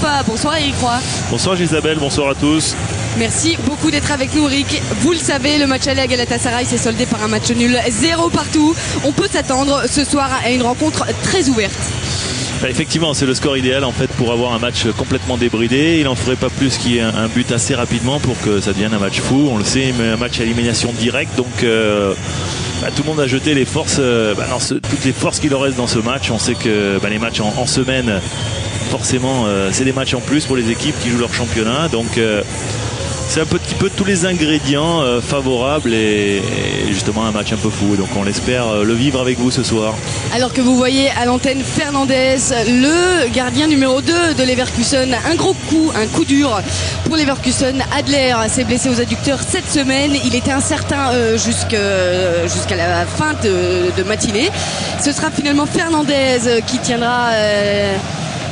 pas. Bonsoir Eric Roy. Bonsoir Isabelle, bonsoir à tous. Merci beaucoup d'être avec nous Eric. Vous le savez, le match aller à Galatasaray s'est soldé par un match nul 0 partout. On peut s'attendre ce soir à une rencontre très ouverte. Effectivement, c'est le score idéal en fait pour avoir un match complètement débridé. Il n'en ferait pas plus qu'il y ait un but assez rapidement pour que ça devienne un match fou. On le sait, mais un match à élimination directe. Donc tout le monde a jeté les forces, toutes les forces qu'il leur reste dans ce match. On sait que les matchs en semaine, forcément, c'est des matchs en plus pour les équipes qui jouent leur championnat. Donc c'est un petit peu tous les ingrédients favorables et justement un match un peu fou. Donc on espère le vivre avec vous ce soir. Alors que vous voyez à l'antenne Fernandez, le gardien numéro 2 de Leverkusen, un gros coup, un coup dur pour Leverkusen. Adler s'est blessé aux adducteurs cette semaine. Il était incertain jusqu'à la fin de matinée. Ce sera finalement Fernandez qui tiendra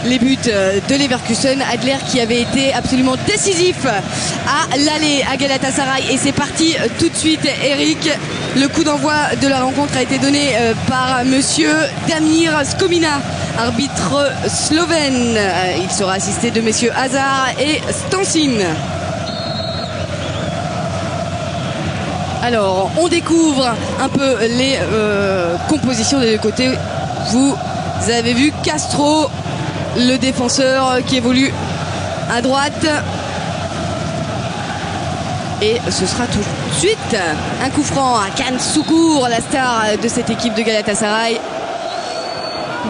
les buts de Leverkusen. Adler qui avait été absolument décisif à l'aller à Galatasaray. Et c'est parti tout de suite Eric. Le coup d'envoi de la rencontre a été donné par monsieur Damir Skomina, arbitre slovène. Il sera assisté de messieurs Hazard et Stansin. Alors on découvre un peu les compositions des deux côtés. Vous avez vu Castro, le défenseur qui évolue à droite. Et ce sera tout de suite un coup franc à Can Şükür, la star de cette équipe de Galatasaray.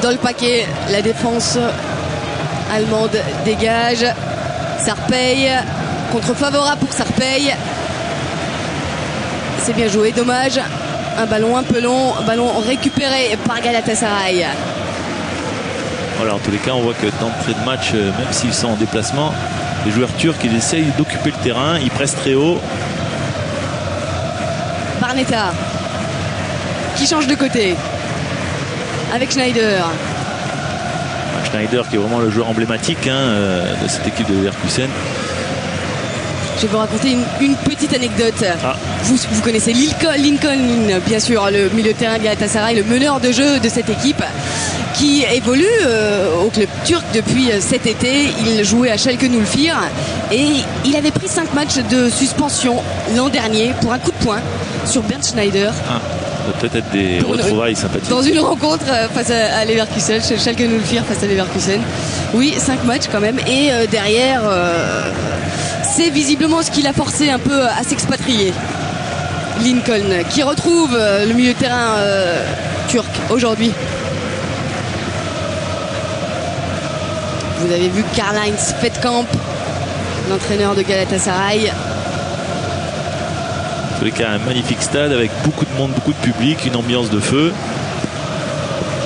Dans le paquet, la défense allemande dégage. Sarpei, contre favorable pour Sarpei. C'est bien joué, dommage. Un ballon un peu long, ballon récupéré par Galatasaray. Voilà, en tous les cas, on voit que d'entrée de match, même s'ils sont en déplacement, les joueurs turcs, ils essayent d'occuper le terrain, ils pressent très haut. Barnetta qui change de côté avec Schneider. Schneider qui est vraiment le joueur emblématique de cette équipe de Leverkusen. Je vais vous raconter une petite anecdote. Vous connaissez Lincoln, bien sûr, le milieu de terrain de Galatasaray, le meneur de jeu de cette équipe, qui évolue au club turc depuis cet été. Il jouait à Schalke 04 et il avait pris 5 matchs de suspension l'an dernier pour un coup de poing sur Bernd Schneider. Peut-être des retrouvailles sympathiques. Dans une rencontre face à Leverkusen, chez Schalke 04 face à Leverkusen. Oui, 5 matchs quand même. Et derrière, c'est visiblement ce qui l'a forcé un peu à s'expatrier. Lincoln, qui retrouve le milieu de terrain turc aujourd'hui. Vous avez vu Karl-Heinz Fettkamp, l'entraîneur de Galatasaray. En tous les cas, un magnifique stade avec beaucoup de monde, beaucoup de public, une ambiance de feu.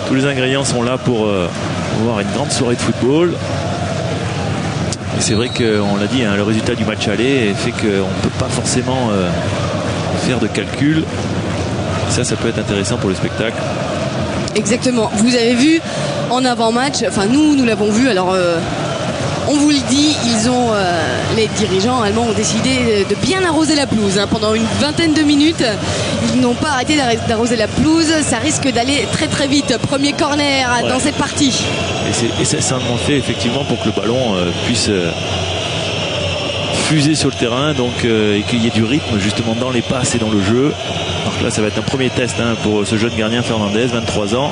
Tous les ingrédients sont là pour avoir une grande soirée de football. Et c'est vrai qu'on l'a dit, le résultat du match aller fait qu'on ne peut pas forcément faire de calcul. Ça peut être intéressant pour le spectacle. Exactement. Vous avez vu en avant-match, enfin nous l'avons vu, alors on vous le dit, les dirigeants allemands ont décidé de bien arroser la pelouse. Pendant une vingtaine de minutes, ils n'ont pas arrêté d'arroser la pelouse. Ça risque d'aller très très vite. Premier corner dans cette partie. Et c'est ça fait effectivement pour que le ballon puisse fuser sur le terrain, donc et qu'il y ait du rythme justement dans les passes et dans le jeu. Donc là, ça va être un premier test pour ce jeune gardien Fernandez, 23 ans.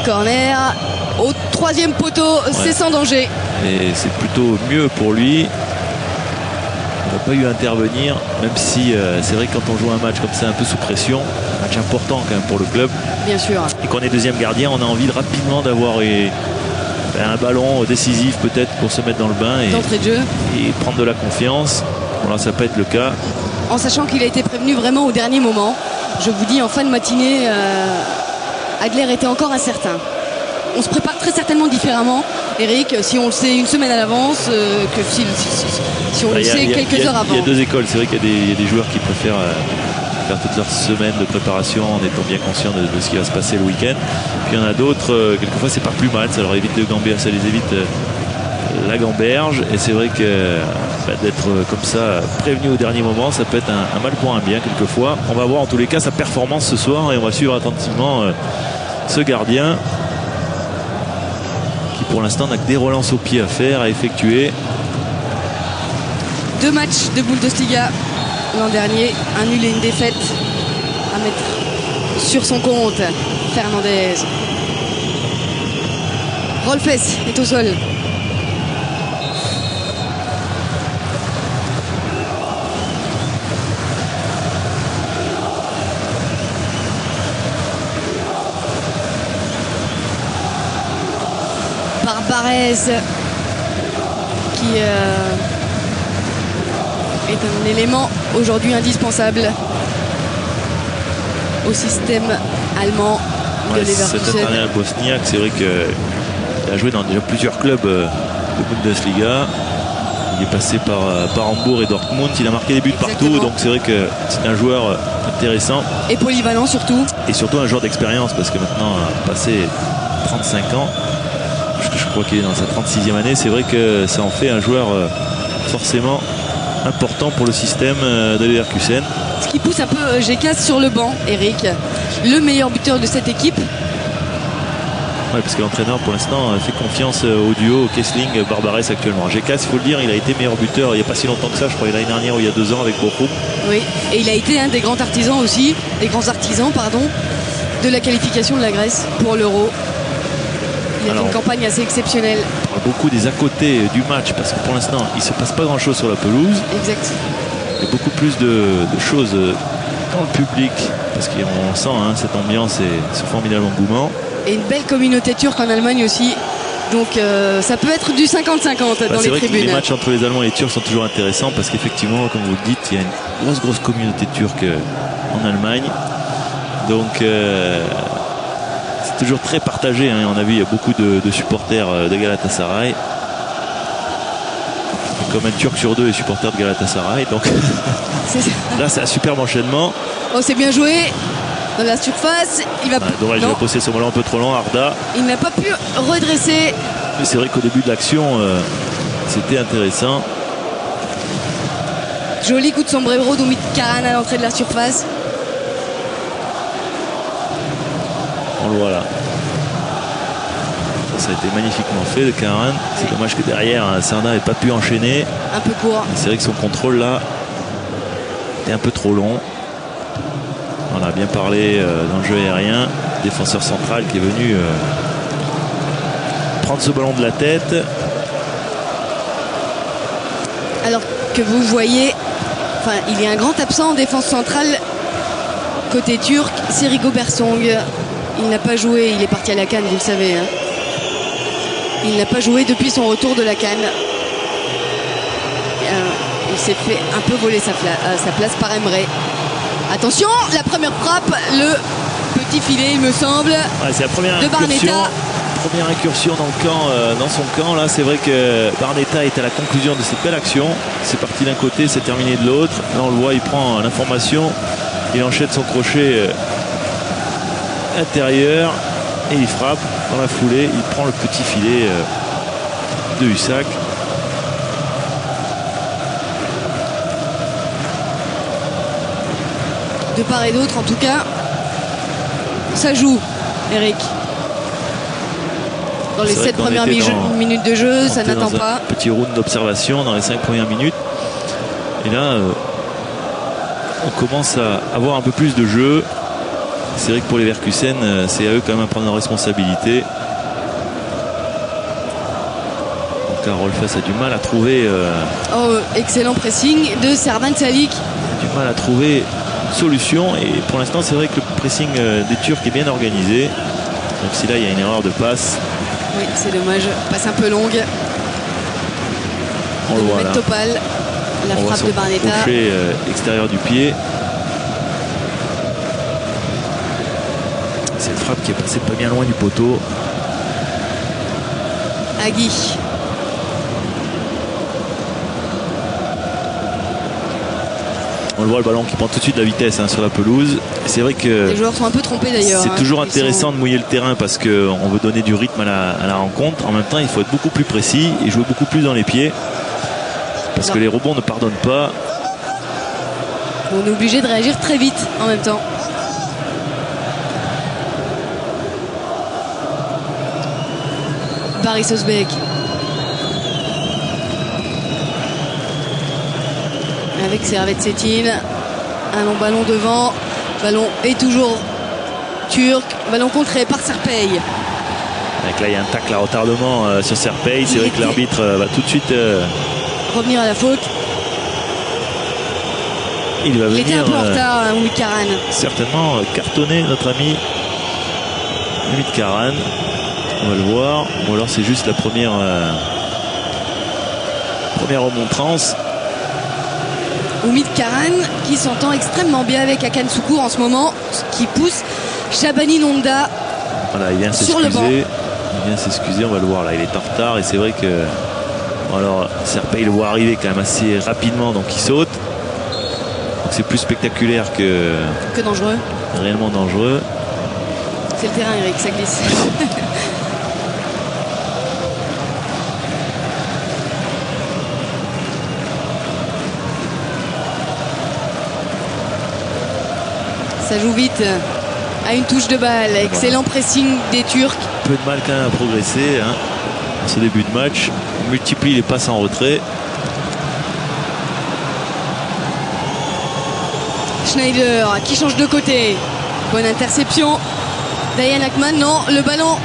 Corner au 3e poteau, c'est sans danger. Et c'est plutôt mieux pour lui. Il n'a pas eu à intervenir, même si c'est vrai que quand on joue un match comme ça, un peu sous pression, un match important quand même pour le club. Bien sûr. Et qu'on est deuxième gardien, on a envie de rapidement d'avoir un ballon décisif peut-être pour se mettre dans le bain d'entrée de jeu et prendre de la confiance. Bon, là, ça peut être le cas. En sachant qu'il a été prévenu vraiment au dernier moment. Je vous dis, en fin de matinée, Adler était encore incertain. On se prépare très certainement différemment, Eric, si on le sait une semaine à l'avance, que si on le sait quelques heures avant. Il y a deux écoles. C'est vrai qu'il y a des joueurs qui préfèrent faire toute leur semaine de préparation en étant bien conscients de ce qui va se passer le week-end. Puis il y en a d'autres, quelquefois c'est pas plus mal, ça leur évite de gamber, ça les évite la gamberge. Et c'est vrai que d'être comme ça prévenu au dernier moment, ça peut être un mal pour un bien quelquefois. On va voir en tous les cas sa performance ce soir et on va suivre attentivement ce gardien qui pour l'instant, on n'a que des relances au pied à faire, à effectuer. 2 matchs de Bundesliga l'an dernier, un nul et une défaite à mettre sur son compte. Fernandez. Rolfes est au sol. Barbarez qui est un élément aujourd'hui indispensable au système allemand de Leverkusen. Cet international bosniaque, c'est vrai qu'il a joué dans déjà plusieurs clubs de Bundesliga. Il est passé par Hambourg et Dortmund. Il a marqué des buts partout, donc c'est vrai que c'est un joueur intéressant. Et polyvalent surtout. Et surtout un joueur d'expérience, parce que maintenant, passé 35 ans, je crois qu'il est dans sa 36e année, c'est vrai que ça en fait un joueur forcément important pour le système de Leverkusen. Ce qui pousse un peu Gekas sur le banc, Eric, le meilleur buteur de cette équipe. Oui, parce que l'entraîneur pour l'instant fait confiance au duo Kessling-Barbarez actuellement. Gekas, il faut le dire, il a été meilleur buteur il n'y a pas si longtemps que ça, je crois l'année dernière ou il y a 2 ans avec Bochum. Oui, et il a été un des grands artisans aussi, de la qualification de la Grèce pour l'Euro. Il a fait une campagne assez exceptionnelle. On parle beaucoup des à côté du match parce que pour l'instant il ne se passe pas grand chose sur la pelouse. Exact. Il y a beaucoup plus de choses dans le public parce qu'on sent cette ambiance et ce formidable engouement. Et une belle communauté turque en Allemagne aussi. Donc ça peut être du 50-50 dans les tribunes. C'est vrai que les matchs entre les Allemands et les Turcs sont toujours intéressants parce qu'effectivement, comme vous le dites, il y a une grosse communauté turque en Allemagne. Donc c'est toujours très partagé. On a vu, il y a beaucoup de supporters de Galatasaray. Comme un Turc sur 2 est supporter de Galatasaray. Donc là, c'est un superbe enchaînement. Oh, c'est bien joué dans la surface. Il va dommage, il a posé ce ballon un peu trop long, Arda. Il n'a pas pu redresser. Mais c'est vrai qu'au début de l'action, c'était intéressant. Joli coup de sombrero d'Umit Karan à l'entrée de la surface. On le voit là. Ça a été magnifiquement fait de Karan. C'est dommage que derrière Serna n'ait pas pu enchaîner. Un peu court. C'est vrai que son contrôle là était un peu trop long. On a bien parlé dans le jeu aérien. Défenseur central qui est venu prendre ce ballon de la tête. Alors que vous voyez, il y a un grand absent en défense centrale côté turc, c'est Rigo Bersong. Il n'a pas joué, il est parti à la CAN, vous le savez. Il n'a pas joué depuis son retour de la CAN. Il s'est fait un peu voler sa place par Emre. Attention, la première frappe, le petit filet, il me semble, c'est la première de Barnetta. Première incursion dans le camp, dans son camp. Là, c'est vrai que Barnetta est à la conclusion de cette belle action. C'est parti d'un côté, c'est terminé de l'autre. Là, on le voit, il prend l'information, il enchaîne son crochet intérieur et il frappe dans la foulée. Il prend le petit filet de Husak. De part et d'autre, en tout cas, ça joue, Eric. Dans les 7 premières minutes de jeu, ça n'attend pas. Petit round d'observation dans les 5 premières minutes. Et là, on commence à avoir un peu plus de jeu. C'est vrai que pour les Leverkusen, c'est à eux quand même à prendre leurs responsabilités. Donc Rolfes a du mal à trouver. Excellent pressing de Servan Salik. Du mal à trouver une solution. Et pour l'instant, c'est vrai que le pressing des Turcs est bien organisé. Même si là, il y a une erreur de passe. Oui, c'est dommage. Passe un peu longue. On le voit là. Topal, la frappe de Barnetta. Crochet extérieur du pied. Cette frappe qui est passée pas bien loin du poteau. Agui. On le voit, le ballon qui prend tout de suite de la vitesse sur la pelouse. C'est vrai que les joueurs sont un peu trompés d'ailleurs. C'est toujours intéressant de mouiller le terrain parce qu'on veut donner du rythme à la rencontre. En même temps, il faut être beaucoup plus précis et jouer beaucoup plus dans les pieds. Parce que les rebonds ne pardonnent pas. On est obligé de réagir très vite en même temps. Baris Özbek. Avec Servet Cetin. Un long ballon devant. Ballon est toujours turc. Ballon contré par Serpey. Donc là, il y a un tacle à retardement sur Serpey. C'est vrai que l'arbitre va tout de suite revenir à la faute. Il va venir. Il était un peu en retard, Oumid Karan. Certainement cartonner notre ami Oumid Karan. On va le voir. Ou alors c'est juste la première remontrance. Oumid Karan qui s'entend extrêmement bien avec Hakan Şükür en ce moment, ce qui pousse Shabani Nonda voilà, il vient sur le banc. Il vient s'excuser, on va le voir là, il est en retard et c'est vrai que alors Serpey le voit arriver quand même assez rapidement, donc il saute. Donc c'est plus spectaculaire que dangereux. Réellement dangereux. C'est le terrain, Eric, ça glisse. Ça joue vite à une touche de balle. Excellent pressing des Turcs. Peu de mal quand même à progresser hein, dans ce début de match. On multiplie les passes en retrait. Schneider qui change de côté. Bonne interception. Dayan Akman, non, le ballon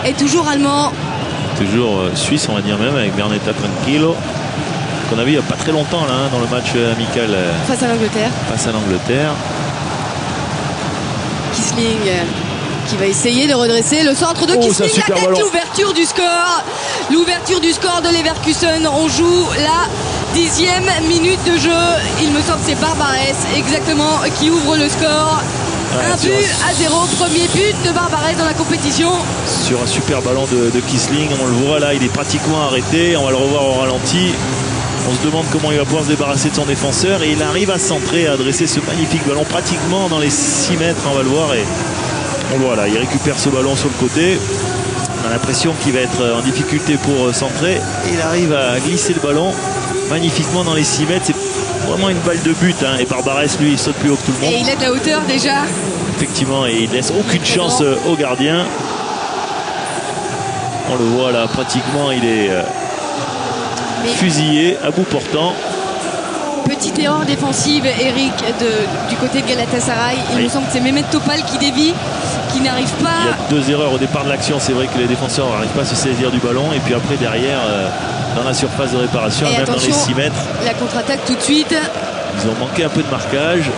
est toujours allemand. Toujours suisse, on va dire même, avec Bernetta Tranquillo. Qu'on a vu il n'y a pas très longtemps là, hein, dans le match amical. Face à l'Angleterre. Face à l'Angleterre. Kissling qui va essayer de redresser le centre de Kissling, la tête, l'ouverture du score. L'ouverture du score de Leverkusen. On joue la 10e minute de jeu. Il me semble que c'est Barbares exactement qui ouvre le score. Ouais, 1 but à 0, premier but de Barbares dans la compétition. Sur un super ballon de Kissling, on le voit là, il est pratiquement arrêté. On va le revoir au ralenti. On se demande comment il va pouvoir se débarrasser de son défenseur et il arrive à centrer, à adresser ce magnifique ballon pratiquement dans les 6 mètres, on va le voir et on le voit là, il récupère ce ballon sur le côté. On a l'impression qu'il va être en difficulté pour centrer et il arrive à glisser le ballon magnifiquement dans les 6 mètres. C'est vraiment une balle de but hein. Et Barbares lui il saute plus haut que tout le monde. Et il a de la hauteur déjà. Effectivement, et il laisse aucune chance au gardien. On le voit là, pratiquement il est fusillé à bout portant. Petite erreur défensive, Eric, du côté de Galatasaray. Il me semble que c'est Mehmet Topal qui dévie, qui n'arrive pas. Il y a 2 erreurs au départ de l'action. C'est vrai que les défenseurs n'arrivent pas à se saisir du ballon. Et puis après, derrière, dans la surface de réparation, et même dans les 6 mètres. La contre-attaque tout de suite. Ils ont manqué un peu de marquage.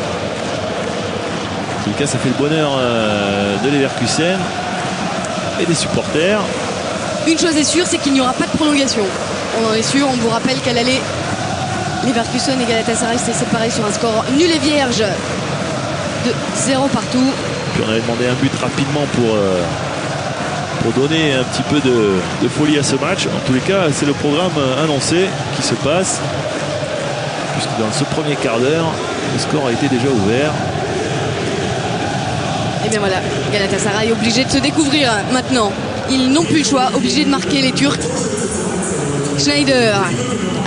En tout cas, ça fait le bonheur de Leverkusen et des supporters. Une chose est sûre, c'est qu'il n'y aura pas de prolongation. On en est sûr. On vous rappelle qu'à l'aller, Leverkusen et Galatasaray s'étaient séparés sur un score nul et vierge de 0 partout. Puis on avait demandé un but rapidement pour donner un petit peu de folie à ce match. En tous les cas, c'est le programme annoncé qui se passe. Puisque dans ce premier quart d'heure, le score a été déjà ouvert. Et bien voilà, Galatasaray est obligé de se découvrir maintenant. Ils n'ont plus le choix, obligés de marquer les Turcs. Schneider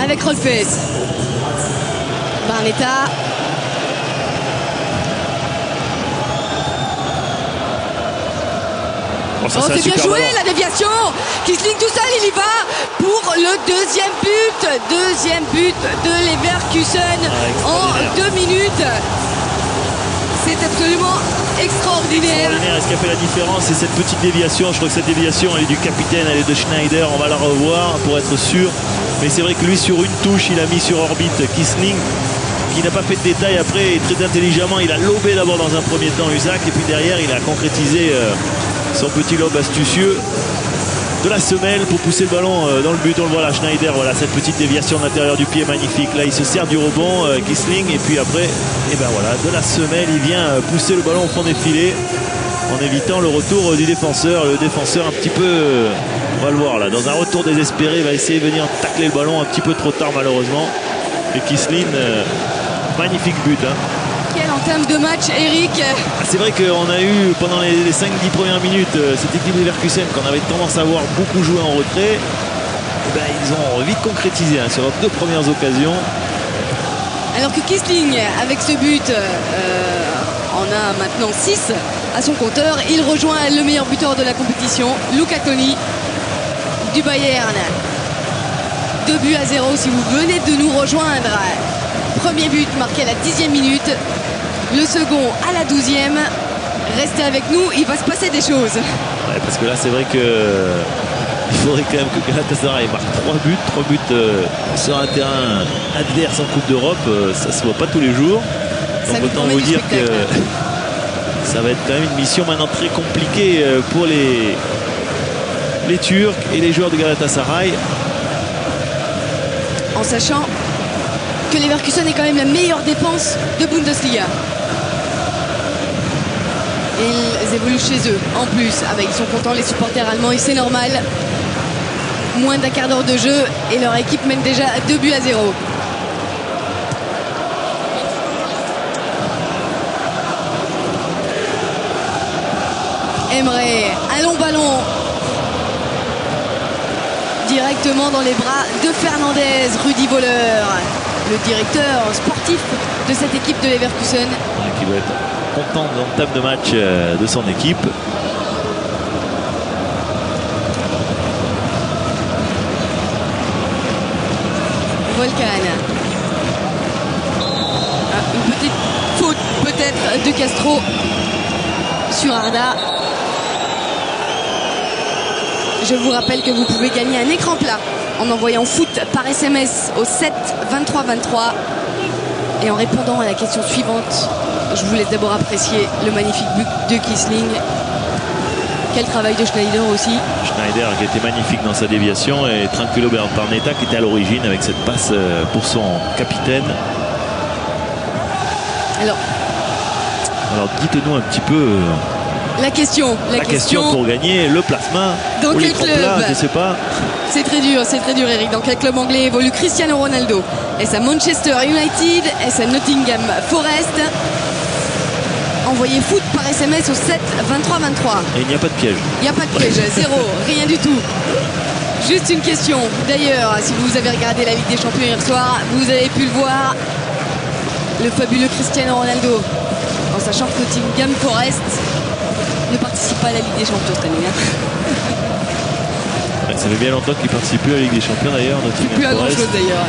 avec Rolfes. Barnetta. Oh, c'est bien joué ballon. La déviation. Kissling tout seul, il y va pour le deuxième but. Deuxième but de Leverkusen en 2 minutes. C'est absolument extraordinaire. Et ce qui a fait la différence, c'est cette petite déviation. Je crois que cette déviation, elle est du capitaine, elle est de Schneider. On va la revoir pour être sûr. Mais c'est vrai que lui, sur une touche, il a mis sur orbite Kissling, qui n'a pas fait de détails après. Et très intelligemment, il a lobé d'abord dans un premier temps Usak. Et puis derrière, il a concrétisé son petit lob astucieux de la semelle pour pousser le ballon dans le but. On le voit là, Schneider, voilà cette petite déviation de l'intérieur du pied magnifique. Là, il se sert du rebond, Kissling, et puis après, et ben voilà, de la semelle, il vient pousser le ballon au fond des filets en évitant le retour du défenseur. Le défenseur un petit peu, on va le voir là, dans un retour désespéré, va essayer de venir tacler le ballon un petit peu trop tard malheureusement. Et Kissling, magnifique but. Hein. Quelle entame de match, Eric. C'est vrai qu'on a eu pendant les 5-10 premières minutes cette équipe Leverkusen qu'on avait tendance à voir beaucoup jouer en retrait. Ben, ils ont vite concrétisé hein, sur leurs 2 premières occasions. Alors que Kissling, avec ce but, en a maintenant 6 à son compteur. Il rejoint le meilleur buteur de la compétition, Luca Toni. du Bayern. 2-0 si vous venez de nous rejoindre. Premier but marqué à la 10e minute. Le second à la 12e. Restez avec nous, il va se passer des choses. Ouais, parce que là, c'est vrai que il faudrait quand même que Galatasaray marque 3 buts sur un terrain adverse en Coupe d'Europe. Ça se voit pas tous les jours. Donc autant vous dire que ça va être quand même une mission maintenant très compliquée pour les Turcs et les joueurs de Galatasaray. En sachant que Leverkusen est quand même la meilleure défense de Bundesliga. Et ils évoluent chez eux. En plus, ils sont contents les supporters allemands et c'est normal. Moins d'un quart d'heure de jeu et leur équipe mène déjà 2-0. Emre, un long ballon directement dans les bras de Fernandez, Rudi Völler, le directeur sportif de cette équipe de Leverkusen. Qui doit être content de l'entame de match de son équipe. Volcan. Une petite faute peut-être de Castro sur Arda. Je vous rappelle que vous pouvez gagner un écran plat en envoyant foot par SMS au 7 23 23 et en répondant à la question suivante. Je vous laisse d'abord apprécier le magnifique but de Kiesling. Quel travail de Schneider aussi. Schneider qui était magnifique dans sa déviation et Tranquillo Barnetta qui était à l'origine avec cette passe pour son capitaine. Alors dites-nous un petit peu la question pour gagner le plasma. Dans quel club je sais pas. C'est très dur Eric. Dans quel club anglais évolue Cristiano Ronaldo? Est-ce à Manchester United? Est-ce à Nottingham Forest? Envoyez foot par SMS au 7 23 23. Et il n'y a pas de piège. Il n'y a pas de piège, zéro, rien du tout. Juste une question. D'ailleurs, si vous avez regardé la Ligue des Champions hier soir, vous avez pu le voir, le fabuleux Cristiano Ronaldo. En sachant que Nottingham Forest ne participe pas à la Ligue des Champions cette année. Ça fait bien longtemps qu'il ne participe plus à la Ligue des Champions d'ailleurs. Plus à grand chose d'ailleurs.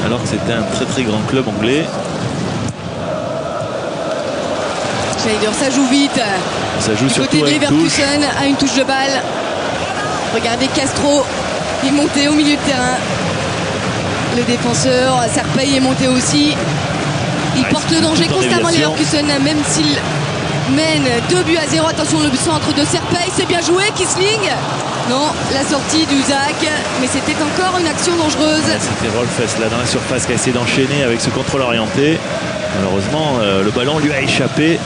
Alors que c'était un très très grand club anglais. Schneider, ça joue vite. Ça joue du côté de Leverkusen à une touche de balle. Regardez Castro, il est monté au milieu de terrain. Le défenseur Serpey est monté aussi. Il porte le danger constamment Leverkusen, même s'il mène 2-0. Attention, le centre de Serpey, c'est bien joué. Kiesling. Non, la sortie d'Uzak, mais c'était encore une action dangereuse. C'était Rolfes là dans la surface qui a essayé d'enchaîner avec ce contrôle orienté. Malheureusement, le ballon lui a échappé.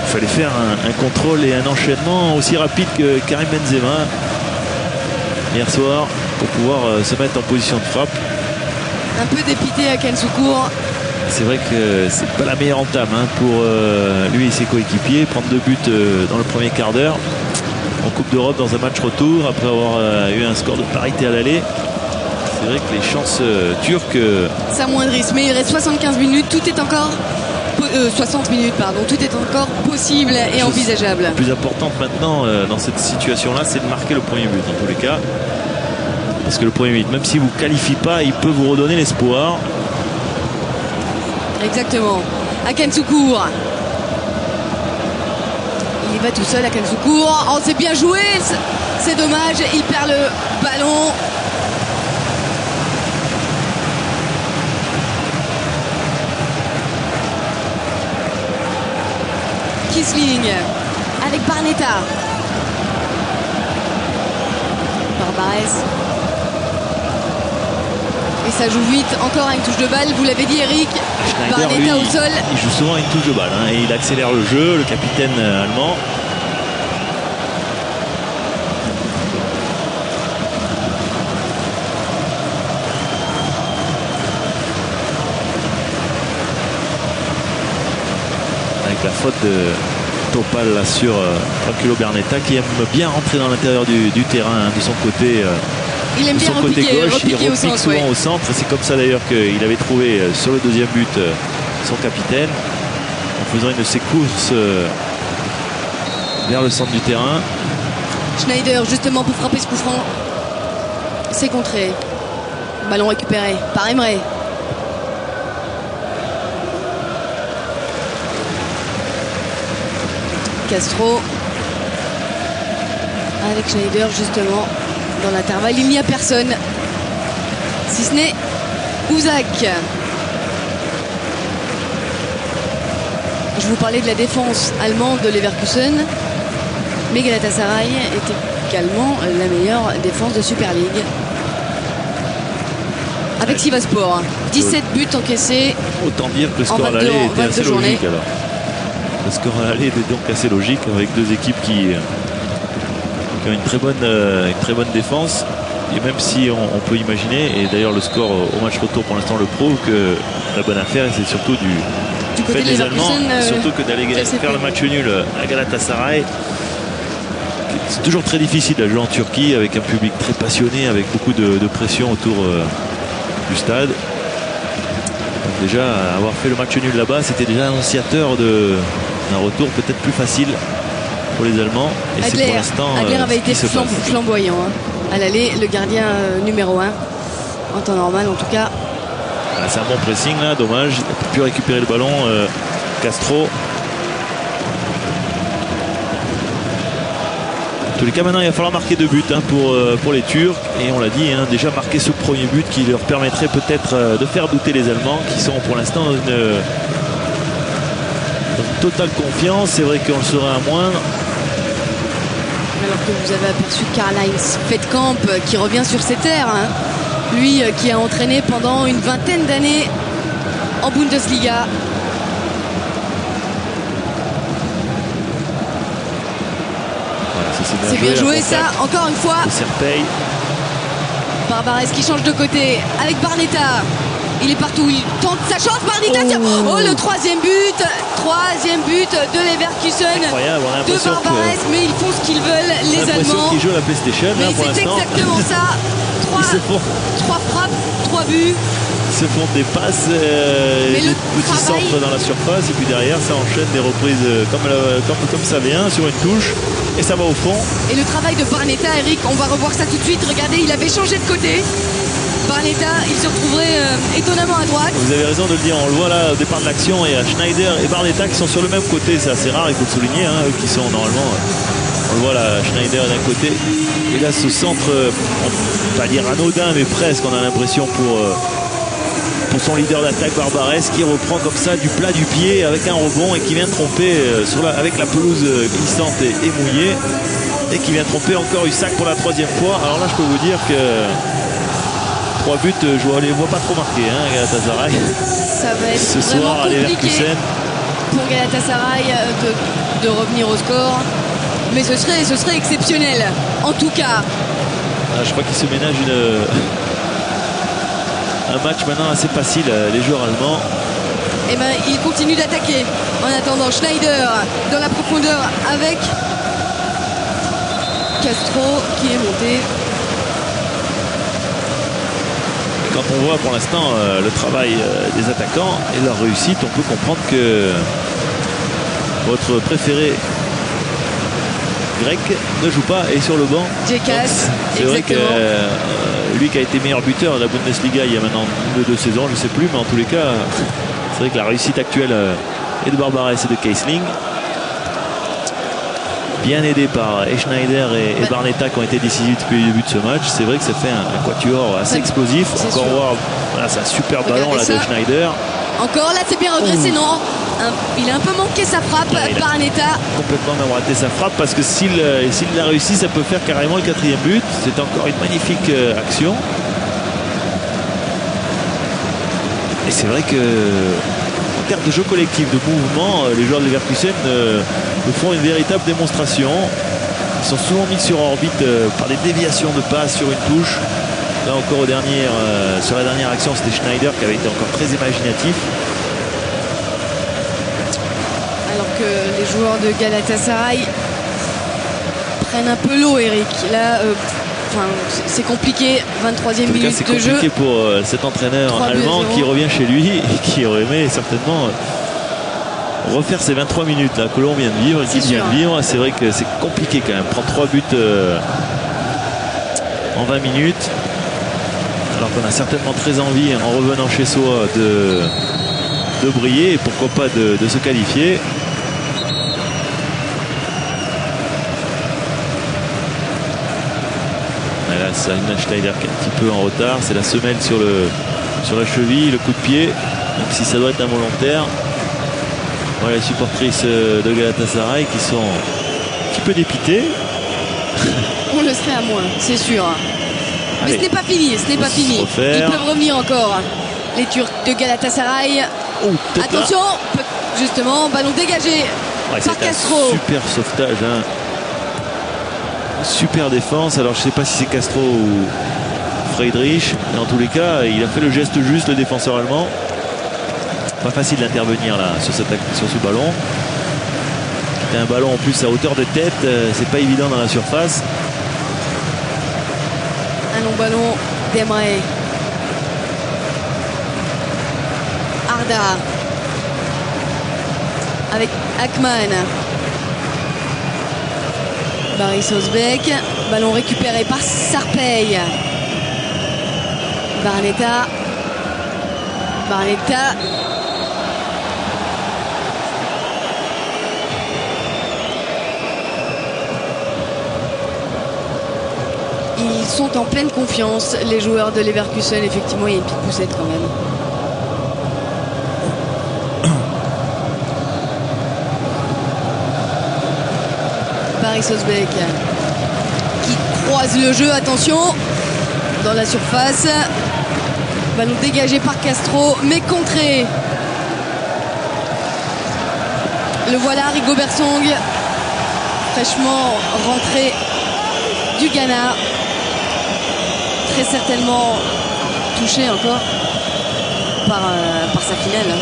Il fallait faire un contrôle et un enchaînement aussi rapide que Karim Benzema hier soir pour pouvoir se mettre en position de frappe. Un peu dépité à Ken Soukour. C'est vrai que c'est pas la meilleure entame pour lui et ses coéquipiers. Prendre 2 buts dans le premier quart d'heure en Coupe d'Europe dans un match retour après avoir eu un score de parité à l'aller. C'est vrai que les chances turques s'amoindrissent, mais il reste 75 minutes, tout est encore 60 minutes, pardon, tout est encore possible et envisageable. La plus importante maintenant dans cette situation-là, c'est de marquer le premier but en tous les cas. Parce que le premier but, même s'il ne vous qualifie pas, il peut vous redonner l'espoir. Exactement. Aken Soukour. Il y va tout seul, Aken Soukour. Oh, c'est bien joué. C'est dommage. Il perd le ballon. Kiesling avec Barnetta. Barbares. Et ça joue vite, encore une touche de balle, vous l'avez dit Eric. Schneider, Barnetta lui, au sol. Il joue souvent une touche de balle et il accélère le jeu, le capitaine allemand. Avec la faute de Topal là, sur Tranquillo Barnetta qui aime bien rentrer dans l'intérieur du terrain de son côté. Il aime bien côté gauche, il repique souvent ouais. Au centre. C'est comme ça d'ailleurs qu'il avait trouvé sur le deuxième but son capitaine en faisant une de ses courses vers le centre du terrain. Schneider justement pour frapper ce coup franc. C'est contré. Ballon récupéré par Emre. Castro. Avec Schneider justement dans l'intervalle. Il n'y a personne. Si ce n'est Ouzak. Je vous parlais de la défense allemande de Leverkusen. Mais Galatasaray est également la meilleure défense de Super League. Avec Sivasspor. 17 buts encaissés. Autant dire que le score à l'aller était assez logique alors. Le score à l'aller était donc assez logique avec deux équipes qui ont une très bonne défense. Et même si on peut imaginer, et d'ailleurs le score au match retour pour l'instant le prouve, que la bonne affaire c'est surtout du fait des Allemands, surtout que d'aller faire le match nul à Galatasaray. C'est toujours très difficile à jouer en Turquie avec un public très passionné, avec beaucoup de pression autour du stade. Donc déjà avoir fait le match nul là-bas, c'était déjà annonciateur d'un retour peut-être plus facile pour les Allemands. Et c'est pour l'instant Adler avait été flamboyant à l'aller, le gardien numéro 1 en temps normal en tout cas. Ah, c'est un bon pressing là, dommage, il n'a pas pu récupérer le ballon. Castro. En tous les cas, maintenant il va falloir marquer 2 buts pour les Turcs, et on l'a dit, déjà marquer ce premier but qui leur permettrait peut-être de faire douter les Allemands qui sont pour l'instant dans une totale confiance. C'est vrai qu'on le sera à moindre. Alors que vous avez aperçu Karl-Heinz Fettkamp qui revient sur ses terres. Lui qui a entraîné pendant une vingtaine d'années en Bundesliga. Voilà, c'est bien joué ça, encore une fois. Barbares qui change de côté avec Barnetta. Il est partout, il tente sa chance, Barnetta. Oh, le troisième but de Leverkusen, de Barbares, mais ils font ce qu'ils veulent, les Allemands. Qui jouent à la PlayStation, mais pour c'est l'instant. exactement ça. 3 frappes, 3 buts. Ils se font des passes, des petits centres dans la surface, et puis derrière ça enchaîne des reprises comme ça vient, sur une touche, et ça va au fond. Et le travail de Barnetta, Eric, on va revoir ça tout de suite. Regardez, il avait changé de côté. Barnetta, il se retrouverait étonnamment à droite. Vous avez raison de le dire, on le voit là au départ de l'action, et Schneider et Barnetta qui sont sur le même côté, c'est assez rare, il faut le souligner, eux qui sont normalement, on le voit là, Schneider d'un côté, et là ce centre, on va dire anodin, mais presque, on a l'impression pour son leader d'attaque Barbares, qui reprend comme ça du plat du pied avec un rebond et qui vient tromper avec la pelouse glissante et mouillée, et qui vient tromper encore Usak pour la 3e fois. Alors là je peux vous dire que 3 buts, je ne les vois pas trop marqués, Galatasaray. Ça va être ce vraiment soir à compliqué pour Galatasaray de revenir au score, mais ce serait exceptionnel en tout cas. Je crois qu'il se ménage un match maintenant assez facile, les joueurs allemands. Et ben il continue d'attaquer. En attendant, Schneider dans la profondeur avec Castro qui est monté. Quand on voit pour l'instant le travail des attaquants et leur réussite, on peut comprendre que votre préféré grec ne joue pas et sur le banc. Djekas, c'est vrai que lui qui a été meilleur buteur de la Bundesliga il y a maintenant 2 saisons, je ne sais plus, mais en tous les cas, c'est vrai que la réussite actuelle est de Barbares et de Keisling. Bien aidé par Schneider et Barnetta qui ont été décisifs depuis le début de ce match. C'est vrai que ça fait un quatuor assez explosif. Encore voir, voilà, c'est un super ballon là, de Schneider. Encore là, c'est bien redressé, non. Il a un peu manqué sa frappe, Barnetta. Complètement même raté sa frappe, parce que s'il l'a réussi, ça peut faire carrément le 4e but. C'est encore une magnifique action. Et c'est vrai que en termes de jeu collectif, de mouvement, les joueurs de Leverkusen nous font une véritable démonstration. Ils sont souvent mis sur orbite par des déviations de passe sur une touche. Là encore sur la dernière action, c'était Schneider qui avait été encore très imaginatif. Alors que les joueurs de Galatasaray prennent un peu l'eau, Eric. Là, c'est compliqué. 23e minute de jeu. C'est compliqué pour cet entraîneur allemand qui revient chez lui et qui aurait aimé certainement refaire ces 23 minutes là que l'on vient de vivre, qu'il vient de vivre. C'est vrai que c'est compliqué quand même. Prendre 3 buts en 20 minutes. Alors qu'on a certainement très envie, en revenant chez soi, de briller et pourquoi pas de se qualifier. Et là, Saina Schneider qui est un petit peu en retard. C'est la semelle sur la cheville, le coup de pied, même si ça doit être involontaire. Voilà, les supportrices de Galatasaray qui sont un petit peu dépitées. On le serait à moins, c'est sûr. Mais allez, ce n'est pas fini, ce n'est pas fini. Ils peuvent revenir encore. Les Turcs de Galatasaray. Attention, justement, ballon dégagé par Castro. Super sauvetage, hein. Super défense. Alors je ne sais pas si c'est Castro ou Friedrich. Mais en tous les cas, il a fait le geste juste, le défenseur allemand. Pas facile d'intervenir là sur ce ballon. C'est un ballon en plus à hauteur de tête. C'est pas évident dans la surface. Un long ballon d'Emre. Arda avec Akman. Baris Özbek. Ballon récupéré par Sarpey. Barletta. Ils sont en pleine confiance, les joueurs de Leverkusen. Effectivement, il y a une petite poussette quand même. Baris Özbek qui croise le jeu, attention, dans la surface. Ballon dégagé par Castro, mais contré. Le voilà, Rigobert Song, fraîchement rentré du Ghana. Très certainement touché encore par sa finale.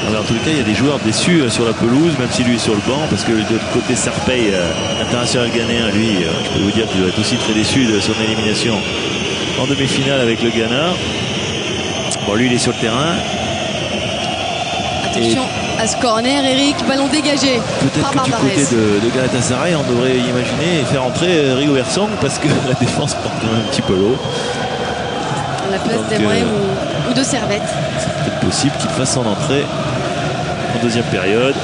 Alors, en tous les cas, il y a des joueurs déçus sur la pelouse, même si lui est sur le banc, parce que de l'autre côté, Sarpey, international ghanéen, lui, je peux vous dire qu'il doit être aussi très déçu de son élimination en demi-finale avec le Ghana. Bon, lui, il est sur le terrain. Attention à ce corner, Eric, ballon dégagé par Peut-être que Barbares. du côté de Galatasaray, on devrait imaginer et faire entrer Rigobert Song, parce que la défense porte quand même un petit peu l'eau. À la place d'Emre ou de Servette. C'est peut-être possible qu'il fasse son entrée en deuxième période.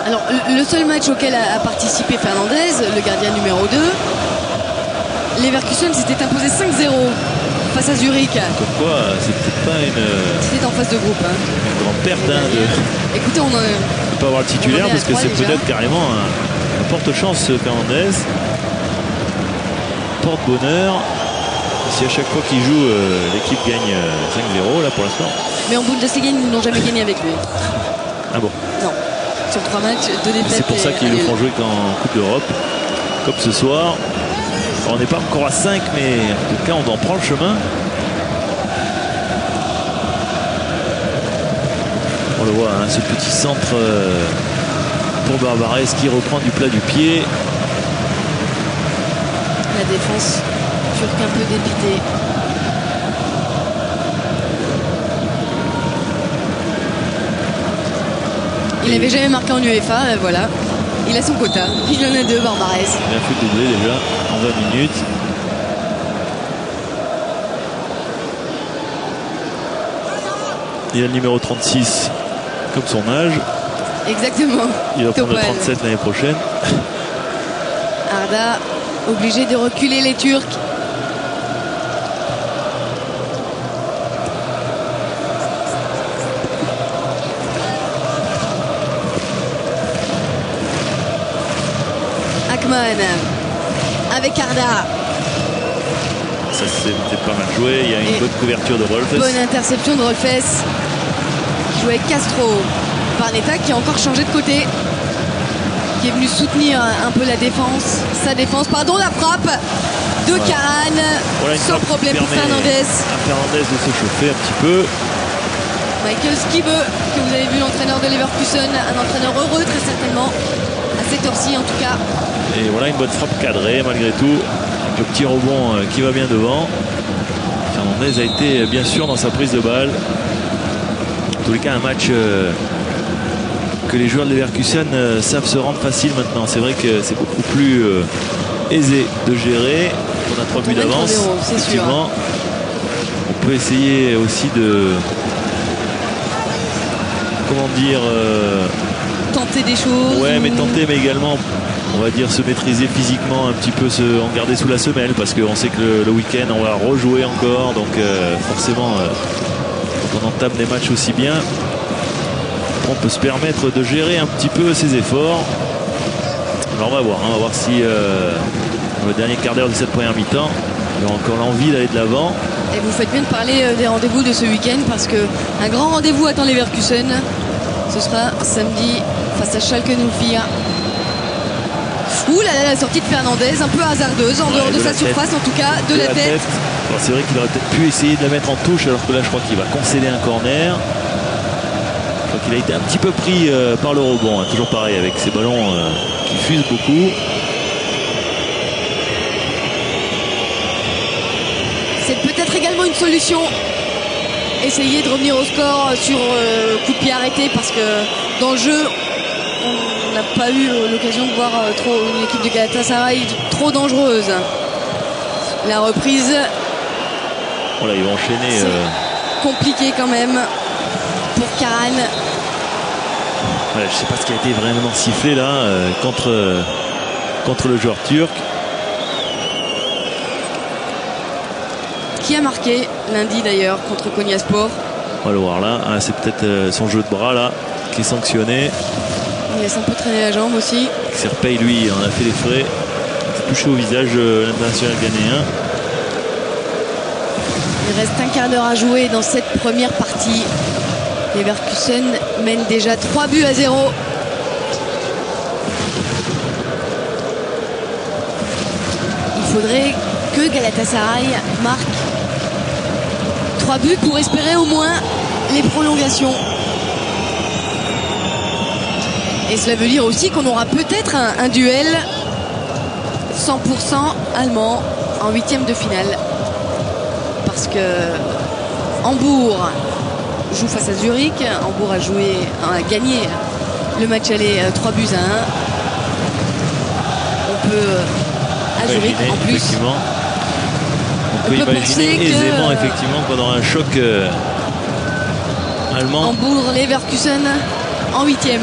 Alors, le seul match auquel a participé Fernandez, le gardien numéro 2, Leverkusen s'était imposé 5-0 face à Zurich. Comme quoi, c'est peut-être pas C'était en phase de groupe. une grande perte Écoutez, on en de ne pas avoir le titulaire, parce que c'est déjà. peut-être carrément un porte-chance Fernandez. Porte-bonheur. Si à chaque fois qu'il joue, l'équipe gagne 5-0, là pour l'instant. Mais en Bundesliga, ils n'ont jamais gagné avec lui. Ah bon? Non. Sur 3 matchs, 2 défaites. C'est pour ça qu'ils le font jouer qu'en Coupe d'Europe, comme ce soir. On n'est pas encore à 5, mais en tout cas, on en prend le chemin. On le voit, hein, ce petit centre pour Barbares qui reprend du plat du pied. La défense turque un peu dépitée. Il n'avait jamais marqué en UEFA, voilà. Il a son quota. Il en a 2, Barbares. Il a fait doubler déjà en 20 minutes. Il a le numéro 36 comme son âge. Exactement. Il va prendre le Topal. 37 l'année prochaine. Arda obligé de reculer les Turcs. Akman avec Arda. Ça c'était pas mal joué. Il y a une bonne couverture de Rolfes. Bonne interception de Rolfes. Joué avec Castro. Barletta qui a encore changé de côté. Qui est venu soutenir un peu la défense. Sa défense, pardon, la frappe de Karan. Voilà, sans problème pour Fernandez. À Fernandez de se chauffer un petit peu. Michael Skibbe, que vous avez vu, l'entraîneur de Leverkusen, un entraîneur heureux très certainement, à cette heure-ci en tout cas. Et voilà une bonne frappe cadrée malgré tout. Le petit rebond qui va bien devant. Fernandez a été bien sûr dans sa prise de balle. En tous les cas, un match que les joueurs de Leverkusen savent se rendre facile maintenant. C'est vrai que c'est beaucoup plus aisé de gérer. On a 3 buts d'avance. Effectivement. On peut essayer aussi de... Comment dire tenter des choses. Ouais, mais tenter, mais également, on va dire, se maîtriser physiquement, un petit peu en garder sous la semelle, parce qu'on sait que le week-end, on va rejouer encore. Donc forcément, quand on entame des matchs aussi bien, on peut se permettre de gérer un petit peu ses efforts. Alors on va voir si dans le dernier quart d'heure de cette première mi-temps, il y aura encore l'envie d'aller de l'avant. Et vous faites bien de parler des rendez-vous de ce week-end, parce qu'un grand rendez-vous attend Leverkusen. Ce sera samedi face à Schalke 04. Ouh là là, la sortie de Fernandez, un peu hasardeuse, en dehors de sa surface, en tout cas, de la tête. C'est vrai qu'il aurait peut-être pu essayer de la mettre en touche, alors que là je crois qu'il va concéder un corner. Je crois qu'il a été un petit peu pris par le rebond, hein. Toujours pareil avec ces ballons qui fusent beaucoup. C'est peut-être également une solution. Essayer de revenir au score sur coup de pied arrêté, parce que dans le jeu, on n'a pas eu l'occasion de voir une équipe de Galatasaray trop dangereuse. La reprise. Voilà, ils vont enchaîner. Compliqué quand même pour Karan. Voilà, je ne sais pas ce qui a été vraiment sifflé là contre le joueur turc. Qui a marqué lundi d'ailleurs contre Konyaspor. On va le voir là. Ah, c'est peut-être son jeu de bras là qui est sanctionné. Il laisse un peu traîner la jambe aussi. Serpey, lui, en a fait les frais. Il s'est touché au visage l'international ghanéen. Il reste un quart d'heure à jouer dans cette première partie. Leverkusen mène déjà 3 buts à 0. Il faudrait que Galatasaray marque 3 buts pour espérer au moins les prolongations. Et cela veut dire aussi qu'on aura peut-être un duel 100% allemand en 8e de finale. Parce que Hambourg joue face à Zurich. Hambourg a gagné le match aller 3 buts à 1. On peut à Zurich en plus. On peut imaginer aisément effectivement qu'on aura un choc allemand. Hambourg, Leverkusen en 8e.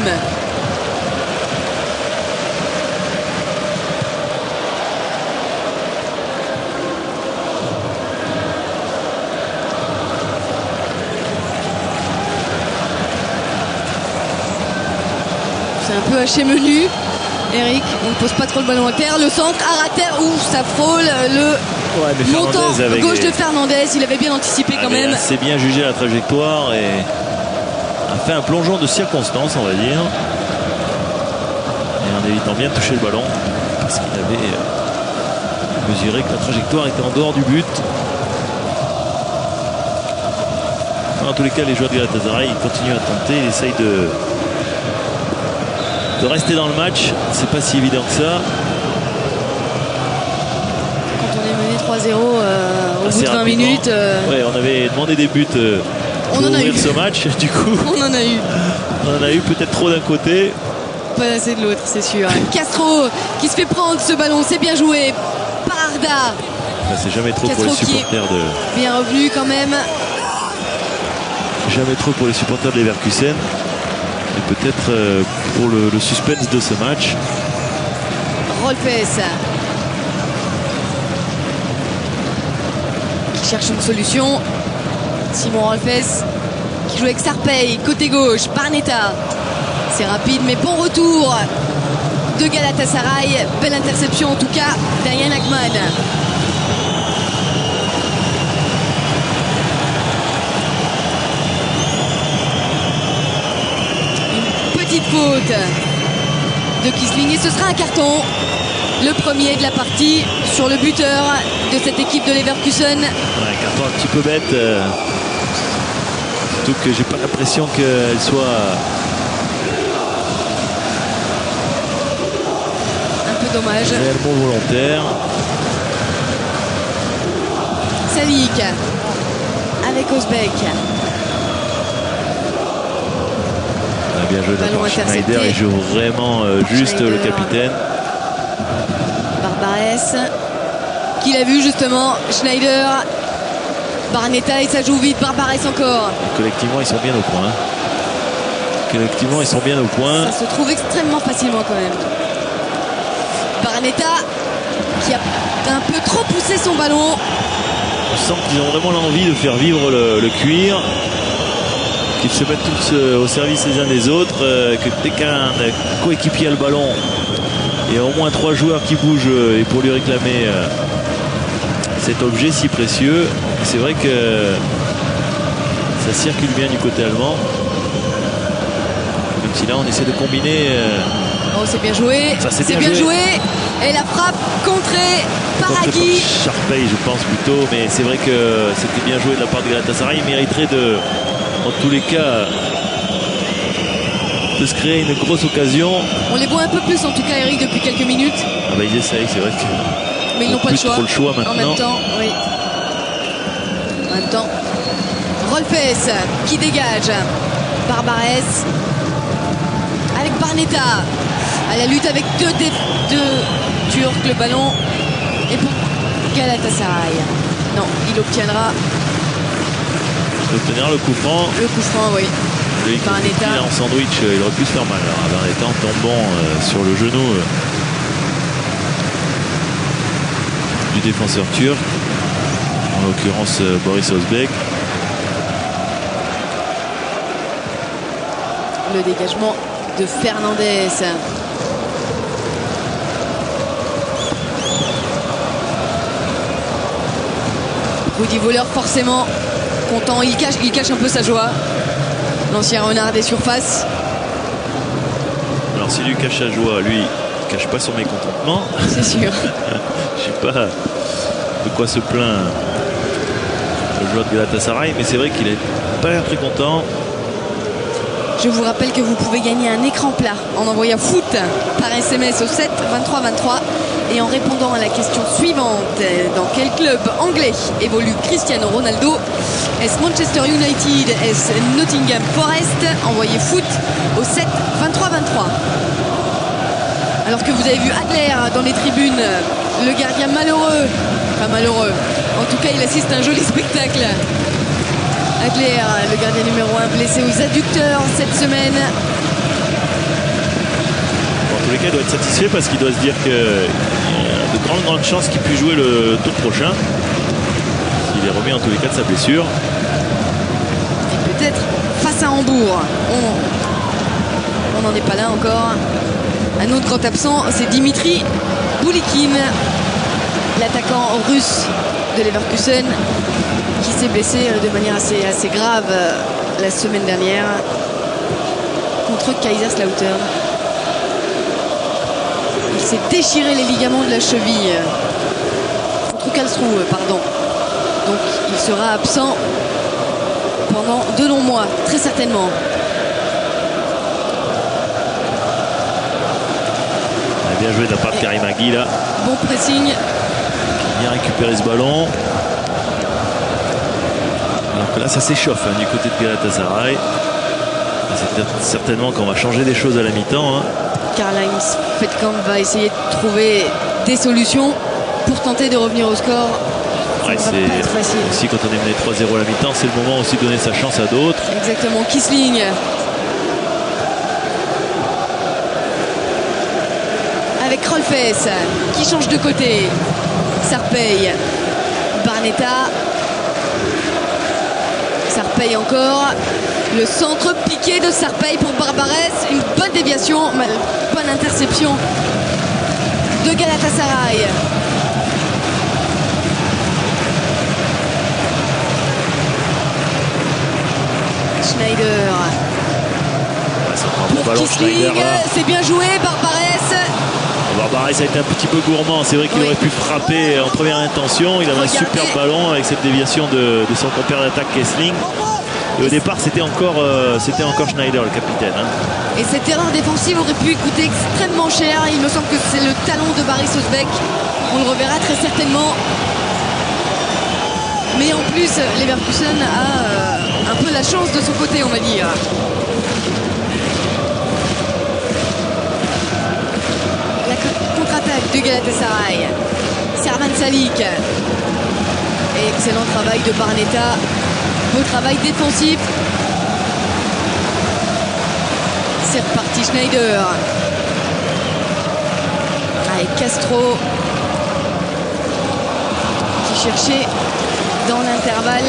C'est un peu haché menu. Eric, on ne pose pas trop le ballon à terre. Le centre à terre, où ça frôle le montant gauche de Fernandez. Il avait bien anticipé quand même. C'est bien jugé la trajectoire et a fait un plongeon de circonstance, on va dire. Et en évitant bien de toucher le ballon, parce qu'il avait mesuré que la trajectoire était en dehors du but. En tous les cas, les joueurs de Galatasaray continuent à tenter. Ils essayent de rester dans le match. C'est pas si évident que ça. Quand on est mené 3-0 au bout de 20 minutes. Ouais, on avait demandé des buts pour ouvrir ce match. Du coup, on en a eu. On en a eu peut-être trop d'un côté. Pas assez de l'autre, c'est sûr. Castro qui se fait prendre ce ballon. C'est bien joué par Arda. C'est jamais trop Castro pour les supporters de. Bien revenu quand même. Jamais trop pour les supporters de Leverkusen. Et peut-être pour le suspense de ce match. Rolfes qui cherche une solution. Simon Rolfes qui joue avec Serpey, côté gauche, Barnetta. C'est rapide mais bon retour de Galatasaray. Belle interception en tout cas d'Arian Akman. Petite faute de Kisling et ce sera un carton, le premier de la partie sur le buteur de cette équipe de Leverkusen. Ouais, un carton un petit peu bête, surtout que j'ai pas l'impression qu'elle soit un peu dommage, réellement volontaire. Savic avec Osbeck. Bien joué de la part Schneider, il joue vraiment juste Schneider. le capitaine. Barbarès qui l'a vu justement. Schneider, Barnetta et ça joue vite. Barbarès encore. Collectivement, ils sont bien au point. Collectivement, ils sont bien au point. Ça se trouve extrêmement facilement quand même. Barnetta qui a un peu trop poussé son ballon. On sent qu'ils ont vraiment l'envie de faire vivre le cuir, qu'ils se mettent tous au service les uns des autres, que dès qu'un coéquipier a le ballon, il y a au moins 3 joueurs qui bougent et pour lui réclamer cet objet si précieux. C'est vrai que ça circule bien du côté allemand. Même si là on essaie de combiner. Oh, c'est bien joué. C'est bien joué. Et la frappe contrée par Hagi. Sharpey, je pense plutôt, mais c'est vrai que c'était bien joué de la part de Galatasaray. Il mériterait en tous les cas, de se créer une grosse occasion. On les voit un peu plus en tout cas, Eric, depuis quelques minutes. Ah bah ils essayent, c'est vrai que. Mais ils n'ont pas le choix. Trop le choix maintenant. En même temps, oui. En même temps, Rolfes qui dégage. Barbarès avec Barnetta. À la lutte avec deux Turcs, le ballon et pour Galatasaray. Non, il obtiendra. Il obtiendra le coup franc. Le coup franc, oui. Barnetta en sandwich, il aurait pu se faire mal. Alors, Barnetta en tombant sur le genou du défenseur turc, en l'occurrence Boris Özbek. Le dégagement de Fernandez. Rudy Voller forcément content, il cache un peu sa joie. L'ancien renard des surfaces. Alors si lui cache sa joie, lui il cache pas son mécontentement. C'est sûr. Je sais pas de quoi se plaint le joueur de Galatasaray, mais c'est vrai qu'il est pas l'air très content. Je vous rappelle que vous pouvez gagner un écran plat en envoyant foot par SMS au 7 23 23 et en répondant à la question suivante. Dans quel club anglais évolue Cristiano Ronaldo? Est-ce Manchester United? Est-ce Nottingham Forest? Envoyez foot au 7 23 23. Alors que vous avez vu Adler dans les tribunes, le gardien malheureux, enfin malheureux, en tout cas il assiste à un joli spectacle. Adler, le gardien numéro 1, blessé aux adducteurs cette semaine. Bon, en tous les cas, il doit être satisfait parce qu'il doit se dire qu'il y a de grandes chances qu'il puisse jouer le tour prochain. Il est remis en tous les cas de sa blessure. Et peut-être face à Hambourg. On n'en est pas là encore. Un autre grand absent, c'est Dimitri Boulikin, l'attaquant russe de Leverkusen, qui s'est blessé de manière assez grave la semaine dernière contre Kaiserslautern. Il s'est déchiré les ligaments de la cheville contre Karlsruhe, pardon. Donc il sera absent pendant 2 longs mois, très certainement. Bien joué de la part de Karim Hagi là. Bon pressing. Bien récupéré ce ballon. Alors que là ça s'échauffe du côté de Galatasaray. C'est certainement qu'on va changer des choses à la mi-temps. Karl-Heinz Fettkamp va essayer de trouver des solutions pour tenter de revenir au score. Ouais, c'est aussi quand on est mené 3-0 à la mi-temps, c'est le moment aussi de donner sa chance à d'autres. Exactement, Kissling. Avec Rolfes qui change de côté. Sarpey, Barnetta. Sarpey encore. Le centre piqué de Sarpey pour Barbarès. Une bonne déviation, bonne interception de Galatasaray. Schneider. Pour Kissling, c'est bien joué, Barbarès. Barbarès a été un petit peu gourmand. C'est vrai qu'il aurait pu frapper en première intention. Il avait un super ballon avec cette déviation de son compère d'attaque Kessling. Et au départ, c'était encore Schneider, le capitaine. Et cette erreur défensive aurait pu coûter extrêmement cher. Il me semble que c'est le talon de Boris Özbek. On le reverra très certainement. Mais en plus, Leverkusen a un peu la chance de son côté, on va dire. La contre-attaque de Galatasaray. Servan Salik. Excellent travail de Barnetta. Beau travail défensif. C'est reparti Schneider. Avec Castro qui cherchait dans l'intervalle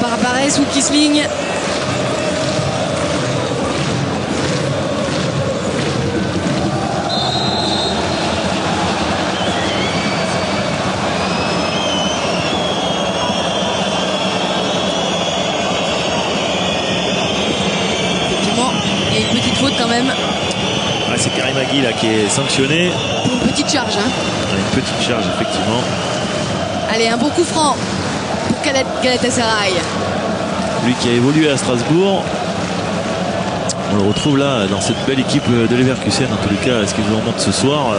Barbares ou Kisling. Effectivement, il y a une petite faute quand même. Ah, c'est Karim Agui là qui est sanctionné. Pour une petite charge. Hein. Une petite charge, effectivement. Allez, un bon coup franc pour Galatasaray. Lui qui a évolué à Strasbourg. On le retrouve là dans cette belle équipe de Leverkusen. En tous les cas, ce qu'ils nous en montrent ce soir.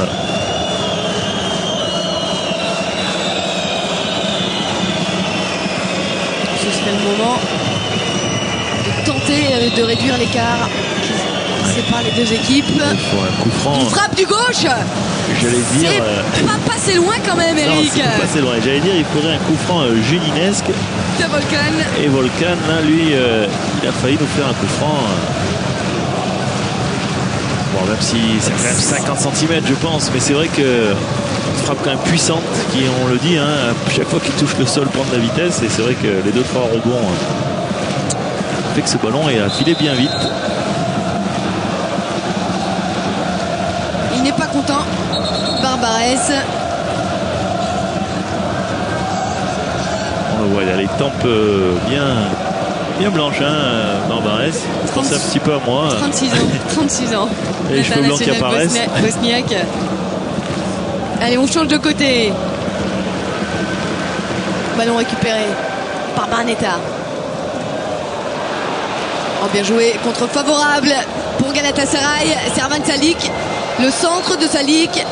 Ce serait le moment de tenter de réduire l'écart qui sépare les deux équipes. Il faut un coup franc. Une frappe du gauche. J'allais dire. C'est pas passé loin quand même, Eric. Non, c'est pas passé loin. J'allais dire, il faudrait un coup franc julinesque. De Volcan. Et Volcan, là, lui, il a failli nous faire un coup franc. Bon, même si c'est quand même 50 cm, je pense. Mais c'est vrai que une frappe quand même puissante, qui, on le dit, hein, chaque fois qu'il touche le sol, prend de la vitesse. Et c'est vrai que les 2-3 rebonds fait que ce ballon est affilé bien vite. Il n'est pas content. Barbares. On le voit, il a les tempes bien blanches, hein, Barbares. Je pensais un petit peu à moi. 36 ans. Et les cheveux blancs qui apparaissent. Bosniaque. Allez, on change de côté. Ballon récupéré par Barnetta. Oh, bien joué. Contre favorable pour Galatasaray. Servan Salik. Le centre de Salik.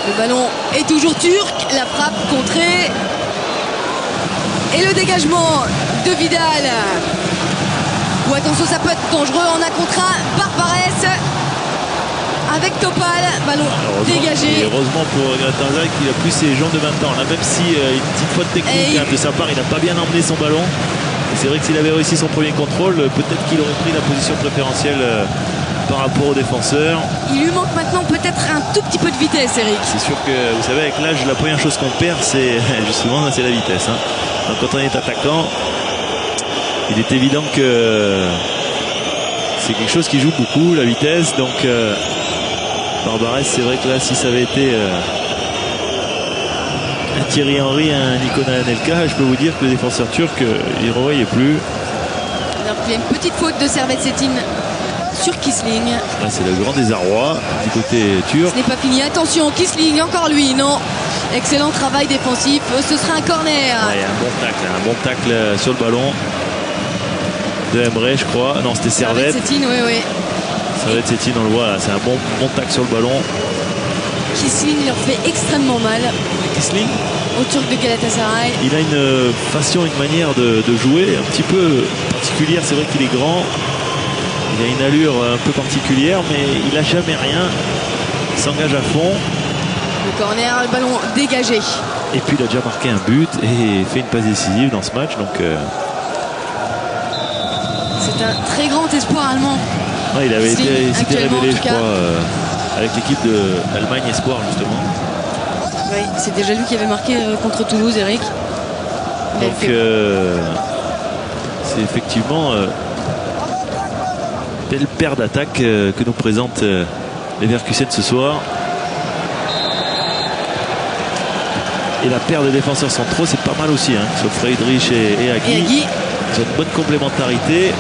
Le ballon est toujours turc. La frappe contrée. Et le dégagement de Vidal. Ou attention, ça peut être dangereux. On a contre un Barbares avec Topal. Ballon dégagé. Et heureusement pour Galatasaray qu'il a plus ses jambes de 20 ans. Là, même si une petite faute technique de sa part, il n'a pas bien emmené son ballon. Et c'est vrai que s'il avait réussi son premier contrôle, peut-être qu'il aurait pris la position préférentielle par rapport aux défenseurs. Il lui manque maintenant peut-être un tout petit peu de vitesse, Eric. C'est sûr que, vous savez, avec l'âge, la première chose qu'on perd, c'est justement c'est la vitesse. Hein. Donc quand on est attaquant, il est évident que c'est quelque chose qui joue beaucoup, la vitesse. Donc Barbares, c'est vrai que là, si ça avait été un Thierry Henry, un Nicolas Anelka, je peux vous dire que le défenseur turc, il ne revoyait plus. Il y a une petite faute de Servet Cetin sur Kisling. Là, c'est le grand désarroi du côté turc. Ce n'est pas fini. Attention, Kisling, encore lui, non. Excellent travail défensif. Ce sera un corner. Ouais, un bon tacle sur le ballon de Emre, je crois. Non, c'était Servet. Cetin, oui. Servet Cetin, on le voit là. C'est un bon tacle sur le ballon. Kisling leur fait extrêmement mal. Kisling au Turc de Galatasaray. Il a une façon, une manière de jouer un petit peu particulière. C'est vrai qu'il est grand. Il a une allure un peu particulière, mais il n'a jamais rien. Il s'engage à fond. Le corner, le ballon dégagé. Et puis il a déjà marqué un but et fait une passe décisive dans ce match. Donc c'est un très grand espoir allemand. Ouais, il avait été révélé, je crois, avec l'équipe d'Allemagne Espoir, justement. Oui, c'est déjà lui qui avait marqué contre Toulouse, Eric. Donc c'est effectivement belle paire d'attaques que nous présente Leverkusen ce soir. Et la paire de défenseurs centraux, c'est pas mal aussi, hein, sauf Friedrich et Agui. Ils ont une bonne complémentarité.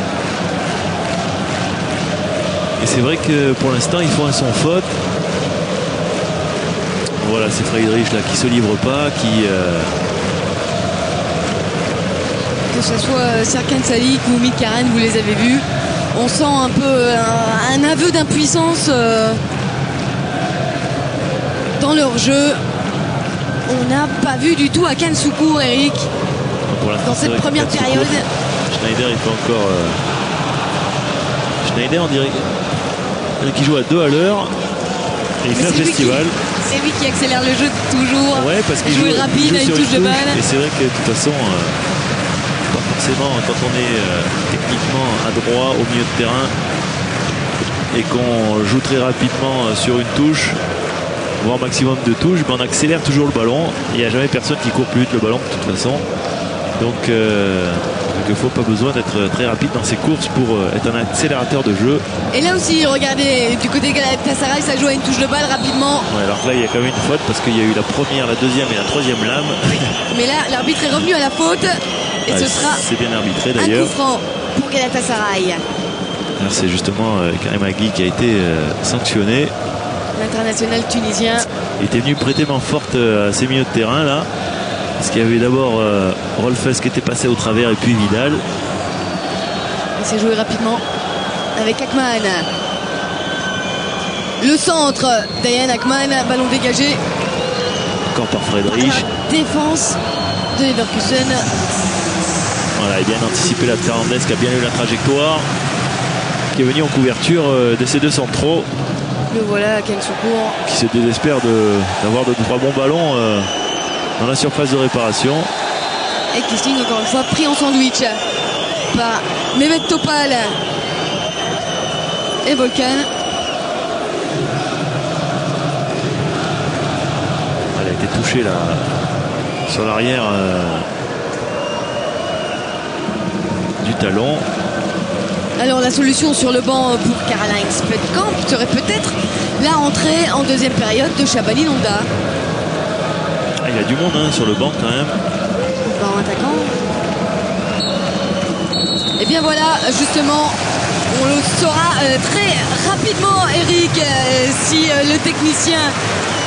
Et c'est vrai que pour l'instant, ils font un sans faute. Voilà, c'est Friedrich là qui se livre pas, qui que ce soit Serkan Salik ou Mkhitaryan, vous les avez vus, on sent un peu un aveu d'impuissance dans leur jeu. On n'a pas vu du tout Hakan Şükür, Eric, dans cette première période. Schneider, il fait encore. Schneider, on dirait qui joue à 2 à l'heure. Et il fait un festival. C'est lui qui accélère le jeu toujours. Ouais, parce qu'il joue rapide, il joue à une sur touche de balle. Et c'est vrai que de toute façon, pas forcément quand on est techniquement à droit au milieu de terrain et qu'on joue très rapidement sur une touche, voire maximum de touches, on accélère toujours le ballon. Il n'y a jamais personne qui court plus vite le ballon de toute façon. Donc il ne faut pas besoin d'être très rapide dans ses courses pour être un accélérateur de jeu. Et là aussi, regardez, du côté de Galatasaray, ça joue à une touche de balle rapidement. Ouais, alors là, il y a quand même une faute parce qu'il y a eu la première, la deuxième et la troisième lame. Oui. Mais là, l'arbitre est revenu à la faute et ce sera c'est bien arbitré un d'ailleurs. coup franc pour Galatasaray. C'est justement Karim Agui qui a été sanctionné. L'international tunisien. Il était venu prêter main forte à ses milieux de terrain là. Parce qu'il y avait d'abord Rolfes qui était passé au travers et puis Vidal. Il s'est joué rapidement avec Akman. Le centre, Dayan Akman, ballon dégagé. Encore par Friedrich. Défense de Leverkusen. Voilà, il a bien anticipé la Fernandez qui a bien eu la trajectoire. Qui est venu en couverture de ces deux centraux. Le voilà, Hakan Şükür. Qui se désespère d'avoir de 3 bons ballons dans la surface de réparation. Et Kissling encore une fois pris en sandwich par Mehmet Topal et Volkan. Elle a été touchée là sur l'arrière du talon. Alors la solution sur le banc pour Karl-Heinz Feldkamp serait peut-être la entrée en deuxième période de Shabani Londa. Il y a du monde sur le banc quand même. Banc attaquant. Et bien voilà, justement, on le saura très rapidement, Eric, si le technicien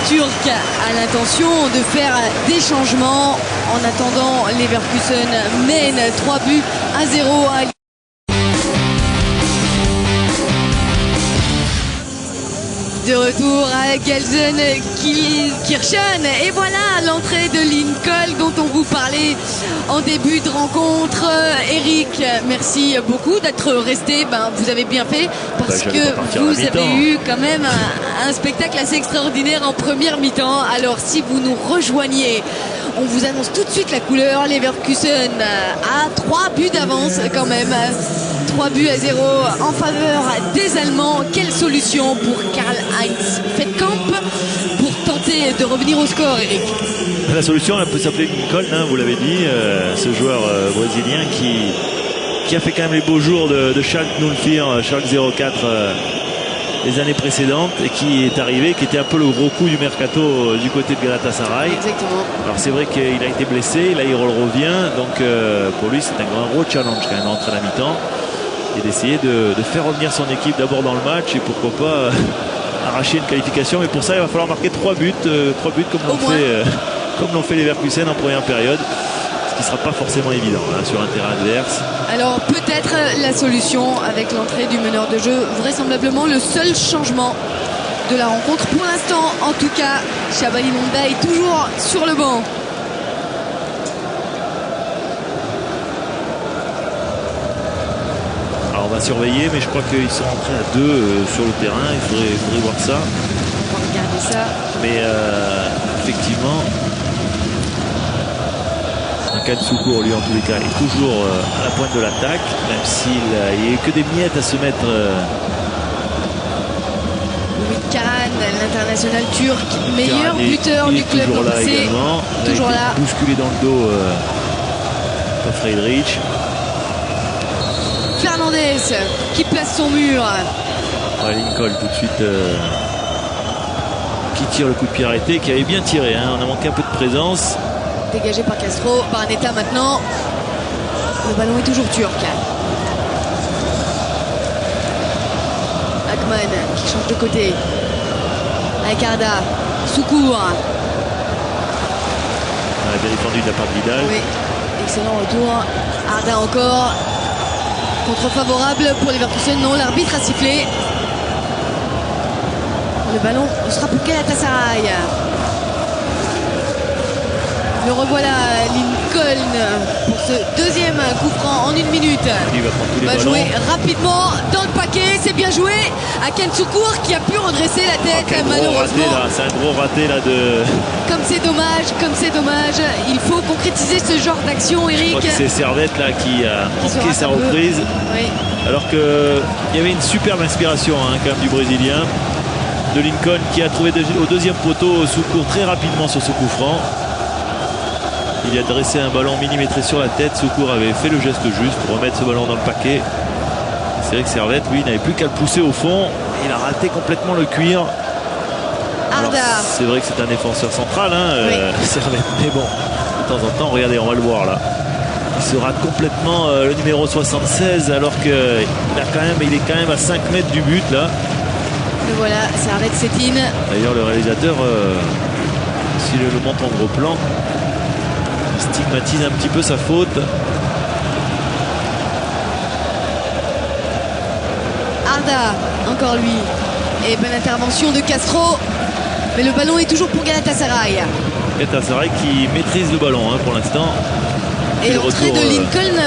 turc a l'intention de faire des changements. En attendant, Leverkusen mène 3 buts à 0 à de retour à Gelsenkirchen. Et voilà l'entrée de Lincoln dont on vous parlait en début de rencontre. Eric, merci beaucoup d'être resté. Vous avez bien fait parce que vous avez eu quand même un spectacle assez extraordinaire en première mi-temps. Alors si vous nous rejoignez, on vous annonce tout de suite la couleur. Leverkusen a 3 buts d'avance quand même. 3 buts à 0 en faveur des Allemands. Quelle solution pour Karl-Heinz Feldkamp pour tenter de revenir au score, Eric? La solution, elle peut s'appeler Lincoln, vous l'avez dit, ce joueur brésilien qui a fait quand même les beaux jours de Schalke 04, Schalke 04 les années précédentes et qui est arrivé, qui était un peu le gros coup du mercato du côté de Galatasaray. Exactement. Alors c'est vrai qu'il a été blessé, là il revient, donc pour lui c'est un gros challenge quand même d'entrer à la mi-temps et d'essayer de faire revenir son équipe d'abord dans le match et pourquoi pas arracher une qualification. Mais pour ça il va falloir marquer 3 buts comme l'ont fait les Leverkusen en première période, ce qui ne sera pas forcément évident sur un terrain adverse. Alors peut-être la solution avec l'entrée du meneur de jeu, vraisemblablement le seul changement de la rencontre pour l'instant. En tout cas, Shabani Londa est toujours sur le banc. Alors on va surveiller, mais je crois qu'ils sont rentrés à 2 sur le terrain. Il faudrait voir ça. On va regarder ça. Mais effectivement, Hakan Şükür, lui en tous les cas, est toujours à la pointe de l'attaque, même s'il n'y a eu que des miettes à se mettre. Ümit Karan, l'international turc, meilleur buteur du club français. Toujours là. Bousculé dans le dos par Friedrich. Fernandez qui place son mur. Lincoln tout de suite qui tire le coup de pied arrêté, qui avait bien tiré. On a manqué un peu de présence. Dégagé par Castro, par Aneta maintenant. Le ballon est toujours turc. Akman qui change de côté. Avec Arda. Şükür. Bien défendu de la part de Vidal. Oui, excellent retour. Arda encore. Contre favorable pour Leverkusen. Non, l'arbitre a sifflé. Le ballon sera pour Galatasaray. Le revoilà, Lincoln, pour ce deuxième coup franc en 1 minute. Il va prendre tous les Va ballons. jouer rapidement dans le paquet. C'est bien joué. Aken Soukour qui a pu redresser la tête, Quel gros malheureusement. raté, là. C'est un gros raté là de. Comme c'est dommage. Il faut concrétiser ce genre d'action, Je Eric. crois que c'est Servette là qui a manqué sa reprise. Oui. Alors qu'il y avait une superbe inspiration quand même du Brésilien. De Lincoln qui a trouvé au deuxième poteau Soukour très rapidement sur ce coup franc. Il a dressé un ballon millimétré sur la tête. Soukour avait fait le geste juste pour remettre ce ballon dans le paquet. C'est vrai que Servette, lui, n'avait plus qu'à le pousser au fond. Il a raté complètement le cuir. Arda. C'est vrai que c'est un défenseur central, Oui. Servette. Mais bon, de temps en temps, regardez, on va le voir là. Il se rate complètement le numéro 76 alors qu'il est quand même à 5 mètres du but là. Le voilà, Servette Sétine. D'ailleurs, le réalisateur, s'il le montre en gros plan, il stigmatise un petit peu sa faute. Arda, encore lui. Et bonne intervention de Castro. Mais le ballon est toujours pour Galatasaray. Galatasaray qui maîtrise le ballon pour l'instant. Et le l'entrée retour, de Lincoln,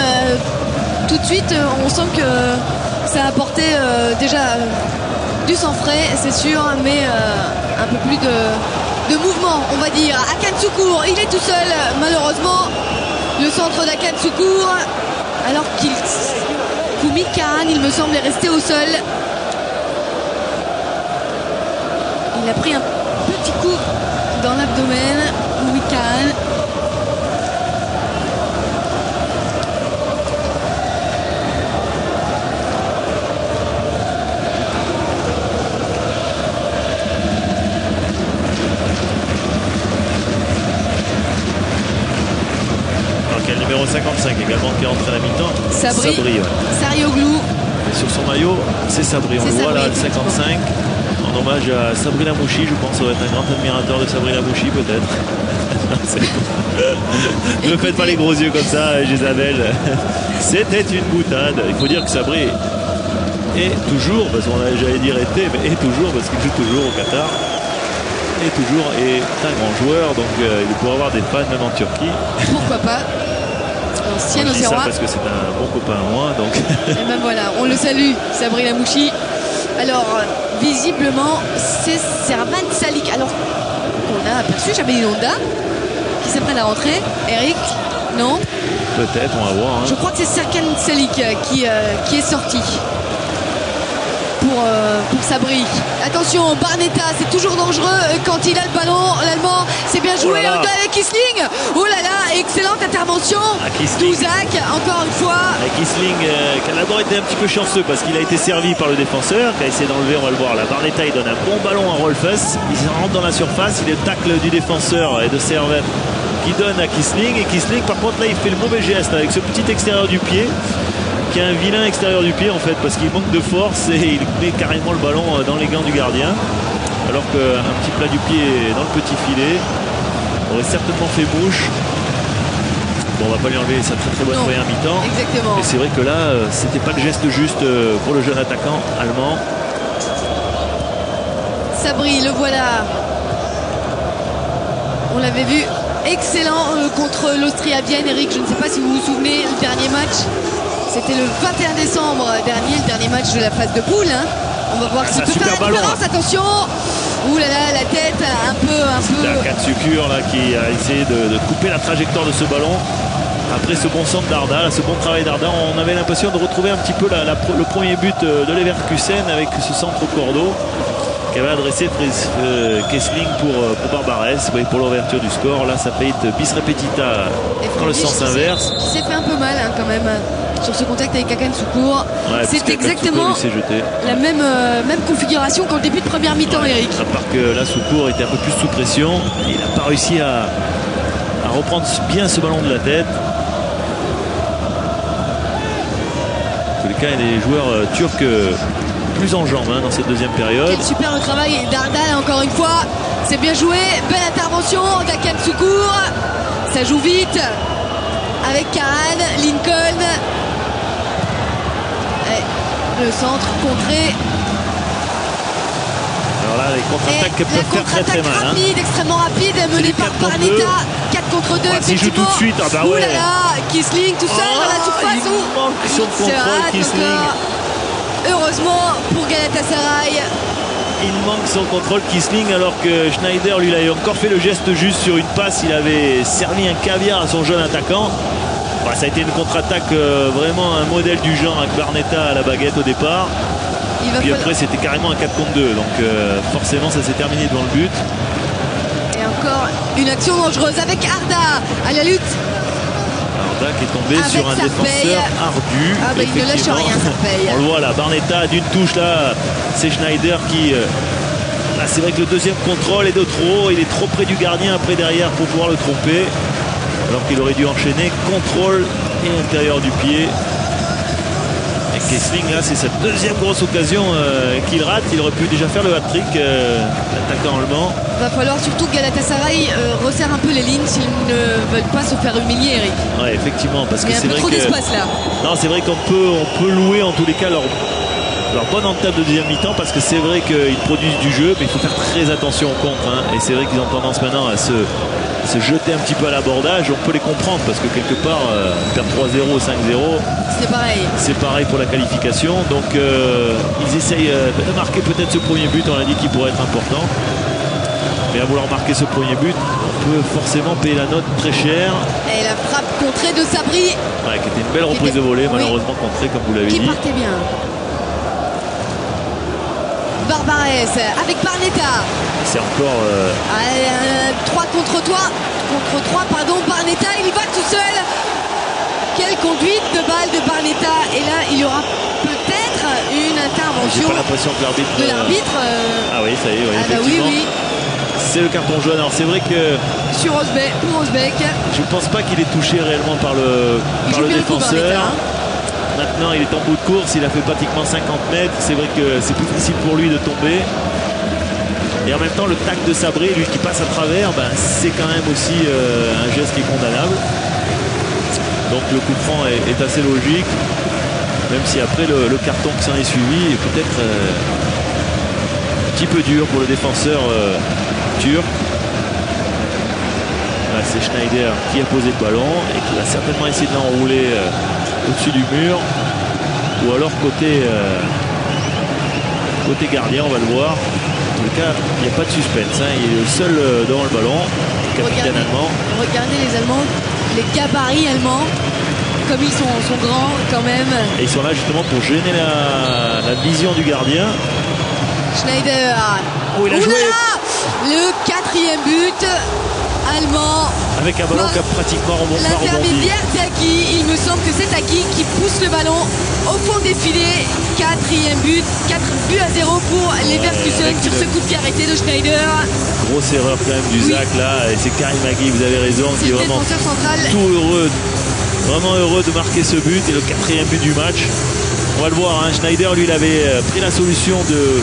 tout de suite, on sent que ça a apporté déjà du sang frais, c'est sûr, mais un peu plus de mouvement, on va dire. Akan Soukour, il est tout seul, malheureusement. Le centre d'Akan Soukour, alors qu'il Koumi Khan, il me semble, est resté au sol. Il a pris un petit coup dans l'abdomen, Koumi Khan. Numéro 55 également qui est entré à la mi-temps. Sabri, ouais. Sarioglou. Et sur son maillot, c'est Sabri. On le voit là, le 55. En hommage à Sabri Lamouchi, je pense que ça va être un grand admirateur de Sabri Lamouchi, peut-être. Ne faites pas les gros yeux comme ça, Gisabelle. C'était une boutade. Il faut dire que Sabri est toujours, parce qu'on a j'allais dire été, mais est toujours, parce qu'il joue toujours au Qatar. Est un grand joueur, donc il pourrait avoir des fans même en Turquie. Pourquoi pas? Ancien Je dis ça Auxerrois. parce que c'est un bon copain à moi, donc. Et ben voilà, on le salue, Sabri Lamouchi. Alors, visiblement, c'est Servan Salik. Alors, on a aperçu Jabel Honda qui s'apprête à rentrer. Eric, non? Peut-être, on va voir. Je crois que c'est Serkan Salik qui est sorti pour Sabri. Attention, Barnetta, c'est toujours dangereux quand il a le ballon. L'Allemand, c'est bien joué. Oh là là. Honda avec Kisling. Oh là là, excellente intervention. Douzak, encore une fois. Kisling, qui a d'abord été un petit peu chanceux parce qu'il a été servi par le défenseur, qui a essayé d'enlever, on va le voir. La Barnetta, il donne un bon ballon à Rolfes. Il rentre dans la surface. Il est le tacle du défenseur et de Servette qui donne à Kisling. Et Kisling, par contre, là, il fait le mauvais geste avec ce petit extérieur du pied, qui a un vilain extérieur du pied en fait, parce qu'il manque de force et il met carrément le ballon dans les gants du gardien, alors qu'un petit plat du pied dans le petit filet aurait certainement fait mouche. Bon, on va pas lui enlever sa très bonne première mi-temps. Exactement. Et c'est vrai que là, c'était pas le geste juste pour le jeune attaquant allemand. Sabri, le voilà. On l'avait vu excellent contre l'Austria Vienne. Eric, je ne sais pas si vous vous souvenez, le dernier match, c'était le 21 décembre dernier, le dernier match de la phase de poule. On va voir s'il peut faire la différence. Attention. Ouh là là, la tête un peu. C'est Akan Soukour là qui a essayé de couper la trajectoire de ce ballon. Après ce bon centre d'Arda, ce bon travail d'Arda, on avait l'impression de retrouver un petit peu le premier but de Leverkusen avec ce centre au cordeau qui avait adressé Kessling pour Barbares, pour l'ouverture du score. Là, ça peut être bis repetita dans le sens inverse. Il s'est fait un peu mal quand même sur ce contact avec Akan Soukour. Ouais, c'est exactement la même configuration qu'en début de première mi-temps, Eric. À part que là, Soukour était un peu plus sous pression. Il n'a pas réussi à reprendre bien ce ballon de la tête. En tous les cas, il y a des joueurs turcs plus en jambes dans cette deuxième période. Quel super travail d'Ardal encore une fois. C'est bien joué. Belle intervention d'Akan Soukour. Ça joue vite avec Khan, Lincoln. Et le centre contré. Alors là, les contre-attaques peuvent faire très très mal. Rapide, extrêmement rapide, menée par Barnetta. 4 contre 2, s'il joue tout de suite, ah bah ouais. Oulala, Kisling tout seul dans la surface. Il manque son contrôle, Kisling. Heureusement pour Galatasaray. Il manque son contrôle, Kisling, alors que Schneider, lui, il avait encore fait le geste juste sur une passe. Il avait servi un caviar à son jeune attaquant. Bah, ça a été une contre-attaque, vraiment un modèle du genre, avec Barnetta à la baguette au départ. Puis après, c'était carrément un 4 contre 2. Donc forcément, ça s'est terminé devant le but. Et encore une action dangereuse avec Arda à la lutte. Arda qui est tombé avec sur un défenseur ardu. Ah bah, il ne lâche rien, Sarpey. On le voit là, Barnetta d'une touche là. C'est Schneider qui... là, c'est vrai que le deuxième contrôle est de trop. Il est trop près du gardien après derrière pour pouvoir le tromper. Alors qu'il aurait dû enchaîner contrôle et intérieur du pied. Et Kisling là, c'est sa deuxième grosse occasion qu'il rate. Il aurait pu déjà faire le hat-trick, l'attaquant allemand. Va falloir surtout que Galatasaray resserre un peu les lignes s'ils ne veulent pas se faire humilier, Eric. Ouais, effectivement, parce que c'est vrai trop d'espace là. Non, c'est vrai qu'on peut louer en tous les cas leur bonne entame de deuxième mi-temps, parce que c'est vrai qu'ils produisent du jeu, mais il faut faire très attention au contre. Et c'est vrai qu'ils ont tendance maintenant à se jeter un petit peu à l'abordage. On peut les comprendre parce que quelque part perdre 3-0, 5-0, c'est pareil. C'est pareil pour la qualification. Donc ils essayent de marquer peut-être ce premier but. On a dit qu'il pourrait être important. Mais à vouloir marquer ce premier but, on peut forcément payer la note très cher. Et la frappe contrée de Sabri. Ouais, qui était une belle reprise de volée, malheureusement contrée comme vous l'avez dit. Qui partait bien. Barbares avec Barnetta. C'est encore 3 contre 3. Contre 3, pardon. Barnetta, il y va tout seul. Quelle conduite de balle de Barnetta. Et là, il y aura peut-être une intervention. J'ai pas l'impression que l'arbitre. De l'arbitre. Ah oui, ça y est, oui, effectivement. Oui. C'est le carton jaune. Alors c'est vrai que. Sur Rosbeck, pour Rosbeck. Je pense pas qu'il est touché réellement par le défenseur. Maintenant, il est en bout de course, il a fait pratiquement 50 mètres. C'est vrai que c'est plus difficile pour lui de tomber. Et en même temps, le tac de Sabré, lui qui passe à travers, c'est quand même aussi un geste qui est condamnable. Donc le coup franc est assez logique. Même si après le carton qui s'en est suivi est peut-être un petit peu dur pour le défenseur turc. Là, c'est Schneider qui a posé le ballon et qui va certainement essayer de l'enrouler au-dessus du mur, ou alors côté gardien, on va le voir. En tout cas, il n'y a pas de suspense, il est le seul devant le ballon, le capitaine allemand. Regardez les Allemands, les gabarits allemands, comme ils sont grands quand même. Et ils sont là justement pour gêner la vision du gardien. Schneider. Oh, il a joué. Le 4e but allemand. Avec un ballon qui a pratiquement rebondi. L'intermédiaire, c'est Aki. Il me semble que c'est Aki qui pousse le ballon au fond des filets. 4e but. 4 buts à 0 pour Leverkusen sur ce coup de pied arrêté de Schneider. Grosse erreur quand même du Zach là. Et c'est Karim Agui, vous avez raison. C'est le défenseur central. Tout heureux. Vraiment heureux de marquer ce but. Et le 4e but du match. On va le voir. Schneider, lui, il avait pris la solution de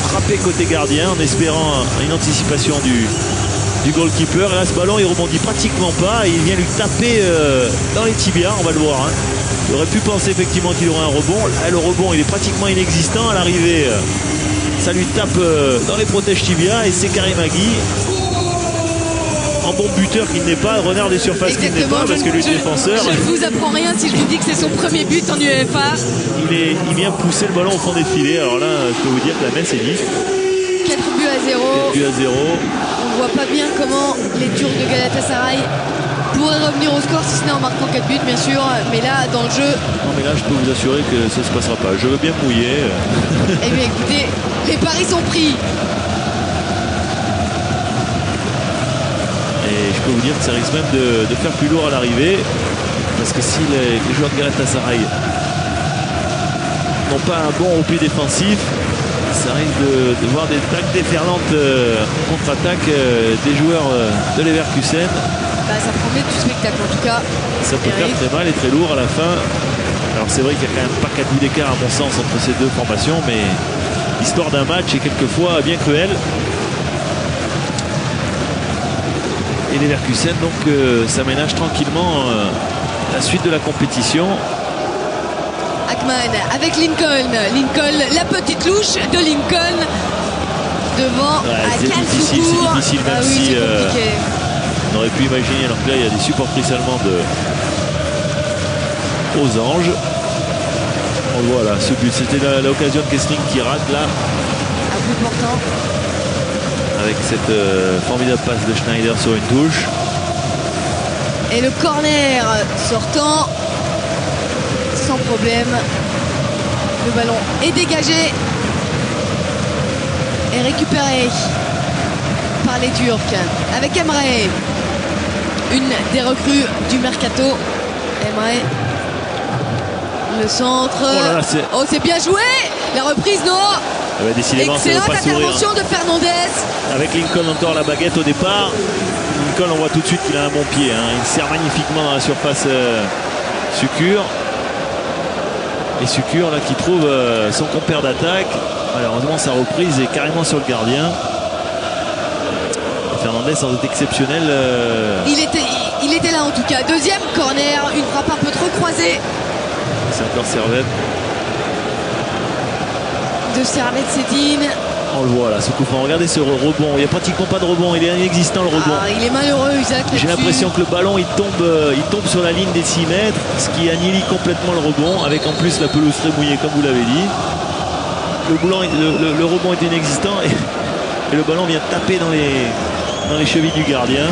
frapper côté gardien en espérant une anticipation du goalkeeper. Et là, ce ballon, il rebondit pratiquement pas. Et il vient lui taper dans les tibias. On va le voir. Il aurait pu penser effectivement qu'il aurait un rebond. Là, le rebond, il est pratiquement inexistant. À l'arrivée, ça lui tape dans les protèges tibias. Et c'est Karim Agui, en bon buteur qu'il n'est pas, renard des surfaces qu'il n'est pas, parce que lui, défenseur. Je ne vous apprends rien si je vous dis que c'est son premier but en UEFA. Il vient pousser le ballon au fond des filets. Alors là, je peux vous dire que la messe est dite. 4 buts à 0. 4 buts à 0. On ne voit pas bien comment les Turcs de Galatasaray pourraient revenir au score, si ce n'est en marquant 4 buts, bien sûr. Mais là, dans le jeu. Non, mais là, je peux vous assurer que ça ne se passera pas. Je veux bien mouiller. Eh bien, écoutez, les paris sont pris. Et je peux vous dire que ça risque même de faire plus lourd à l'arrivée. Parce que si les joueurs de Galatasaray n'ont pas un bon repli défensif, ça risque de voir des tacs déferlantes contre-attaque des joueurs de Leverkusen. Ça promet du spectacle en tout cas. Ça peut faire très mal et très lourd à la fin. Alors c'est vrai qu'il n'y a quand même pas 4 buts d'écart à mon sens entre ces deux formations, mais l'histoire d'un match est quelquefois bien cruelle. Et Leverkusen donc s'aménage tranquillement la suite de la compétition. Akman avec Lincoln. Lincoln, la petite louche de Lincoln. devant à c'est quel difficile, secours. c'est difficile, même Ah oui, si c'est compliqué. on aurait pu imaginer, alors que là il y a des supportrices allemandes aux anges. On le voit là, ce but, c'était l'occasion de Kessling qui rate là, Un but portant. avec cette formidable passe de Schneider sur une touche. Et le corner sortant sans problème. Le ballon est dégagé et récupéré par les Turcs avec Emre, une des recrues du mercato. Emre, le centre. Oh, c'est bien joué. La reprise, non. Décidément, excellente ça veut pas sourire, intervention de Fernandez. Avec Lincoln encore la baguette au départ. Lincoln, on voit tout de suite qu'il a un bon pied. Il sert magnifiquement dans la surface Sucure. Et Sucure là qui trouve son compère d'attaque. Malheureusement sa reprise est carrément sur le gardien. Et Fernandez sans être exceptionnel. Il était là en tout cas. Deuxième corner, une frappe un peu trop croisée. C'est encore Servette. De Servette Cétine. On le voit là, ce coup franc. Regardez ce rebond. Il n'y a pratiquement pas de rebond. Il est inexistant le rebond. Il est malheureux, Isaac. J'ai l'impression que le ballon il tombe sur la ligne des 6 mètres, ce qui annihile complètement le rebond, avec en plus la pelouse très mouillée, comme vous l'avez dit. Le rebond est inexistant et le ballon vient taper dans les chevilles du gardien.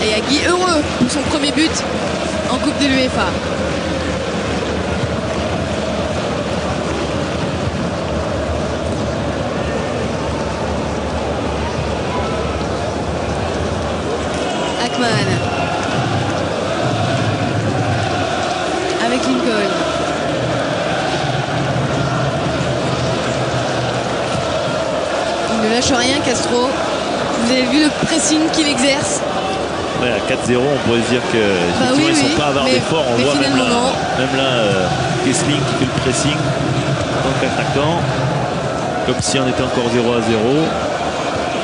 Et Guy heureux pour son premier but en Coupe de l'UEFA. Avec Lincoln. Il ne lâche rien, Castro. Vous avez vu le pressing qu'il exerce. Ouais, à 4-0, on pourrait se dire que ils ne sont pas avares d'efforts. On voit même là Kessling qui fait le pressing en tant qu'attaquant, comme si on était encore 0-0.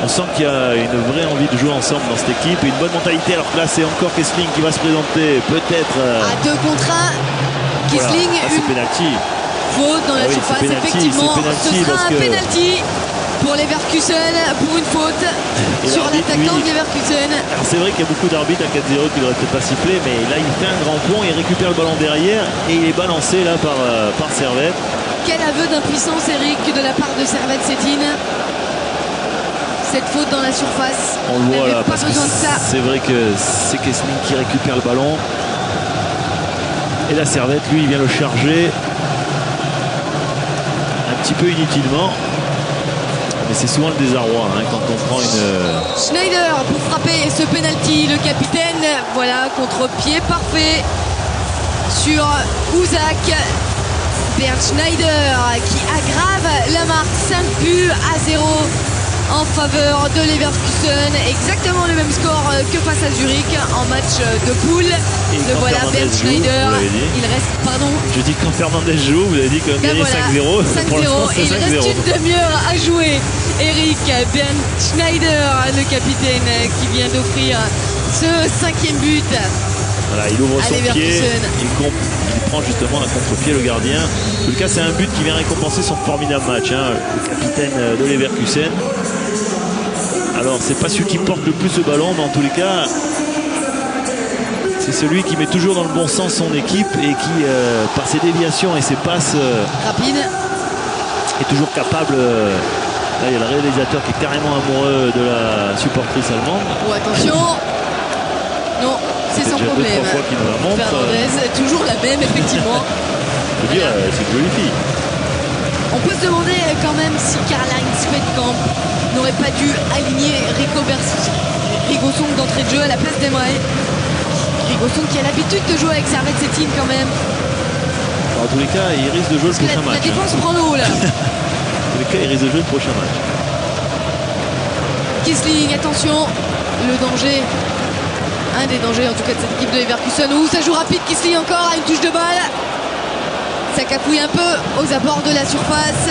On sent qu'il y a une vraie envie de jouer ensemble dans cette équipe et une bonne mentalité. Alors que là, c'est encore Kessling qui va se présenter, peut-être. À 2 contre 1. Kessling, voilà. C'est pénalty. Faute dans la surface, effectivement. Ce sera un pénalty pour Leverkusen, pour une faute sur l'attaquant de Leverkusen. Alors c'est vrai qu'il y a beaucoup d'arbitres à 4-0 qui ne devraient peut-être pas siffler, mais là, il fait un grand pont, il récupère le ballon derrière et il est balancé là par Servette. Quel aveu d'impuissance, Eric, de la part de Servette Cétine. Cette faute dans la surface. On le voit là, pas besoin de ça. C'est vrai que c'est Kessling qui récupère le ballon. Et la Servette, lui, il vient le charger un petit peu inutilement. Mais c'est souvent le désarroi quand on prend une... Schneider pour frapper ce penalty. Le capitaine, voilà, contre-pied parfait sur Ouzak. Bernd Schneider qui aggrave la marque. 5 buts à 0 en faveur de Leverkusen. Exactement le même score que face à Zurich en match de poule. Le voilà, Bernd Schneider. Il reste, pardon. Je dis quand Fernandez joue, vous avez dit qu'on gagnait 5-0. 5-0 et il reste une demi-heure à jouer. Eric, Bernd Schneider, le capitaine qui vient d'offrir ce 5e but. Voilà, il ouvre son pied, il prend justement à contre-pied le gardien. En tout cas, c'est un but qui vient récompenser son formidable match, le capitaine de Leverkusen. Alors, c'est pas celui qui porte le plus le ballon, mais en tous les cas, c'est celui qui met toujours dans le bon sens son équipe et qui, par ses déviations et ses passes rapides, est toujours capable. Là, il y a le réalisateur qui est carrément amoureux de la supportrice allemande. Oh, attention! Non, c'est sans problème. Fernandez, toujours la même, effectivement. Je veux dire, c'est une jolie fille. On peut se demander quand même si Karl-Heinz Feldkamp n'aurait pas dû aligner Rigosson d'entrée de jeu à la place d'Emre. Rigosson qui a l'habitude de jouer avec Servette Cétine quand même. En tous les cas, il risque de jouer le prochain match. La défense prend l'eau là. En tous les cas, il risque de jouer le prochain match. Kessling, attention, le danger. Un des dangers en tout cas de cette équipe de Leverkusen. Ouh, ça joue rapide, Kessling encore à une touche de balle. Ça cafouille un peu aux abords de la surface.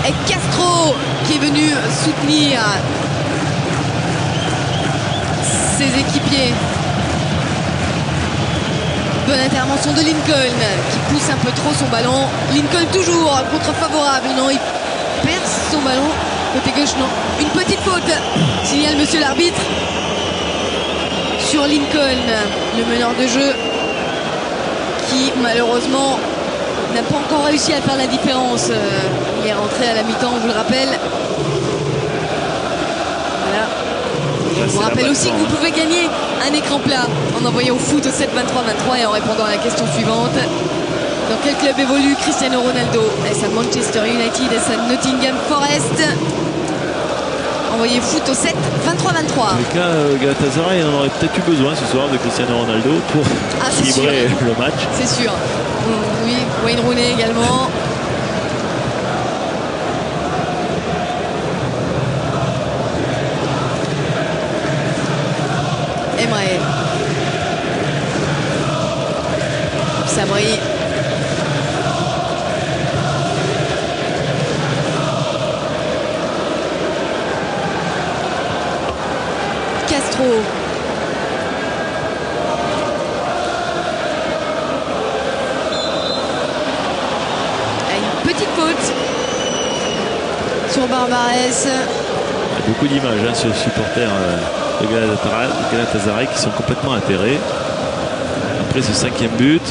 Et Castro qui est venu soutenir ses équipiers. Bonne intervention de Lincoln qui pousse un peu trop son ballon. Lincoln toujours contre-favorable. Non, perd son ballon. Côté gauche, non. Une petite faute, signale monsieur l'arbitre. Sur Lincoln, le meneur de jeu, qui malheureusement n'a pas encore réussi à faire la différence. Il est rentré à la mi-temps, on vous le rappelle. Voilà. Je vous rappelle aussi que vous pouvez gagner un écran plat en envoyant au foot au 7 23 23 et en répondant à la question suivante. Dans quel club évolue Cristiano Ronaldo? Est-ce à Manchester United? Est-ce à Nottingham Forest? Envoyez foot au 7 23 23. En tout cas, Galatasaray en aurait peut-être eu besoin ce soir de Cristiano Ronaldo pour équilibrer le match. C'est sûr. Oui, Wayne Rooney également. Emre. Sabri. Castro. Une petite faute sur Barbares. Il y a beaucoup d'images sur les supporters de Galatasaray qui sont complètement atterrés après ce 5e but.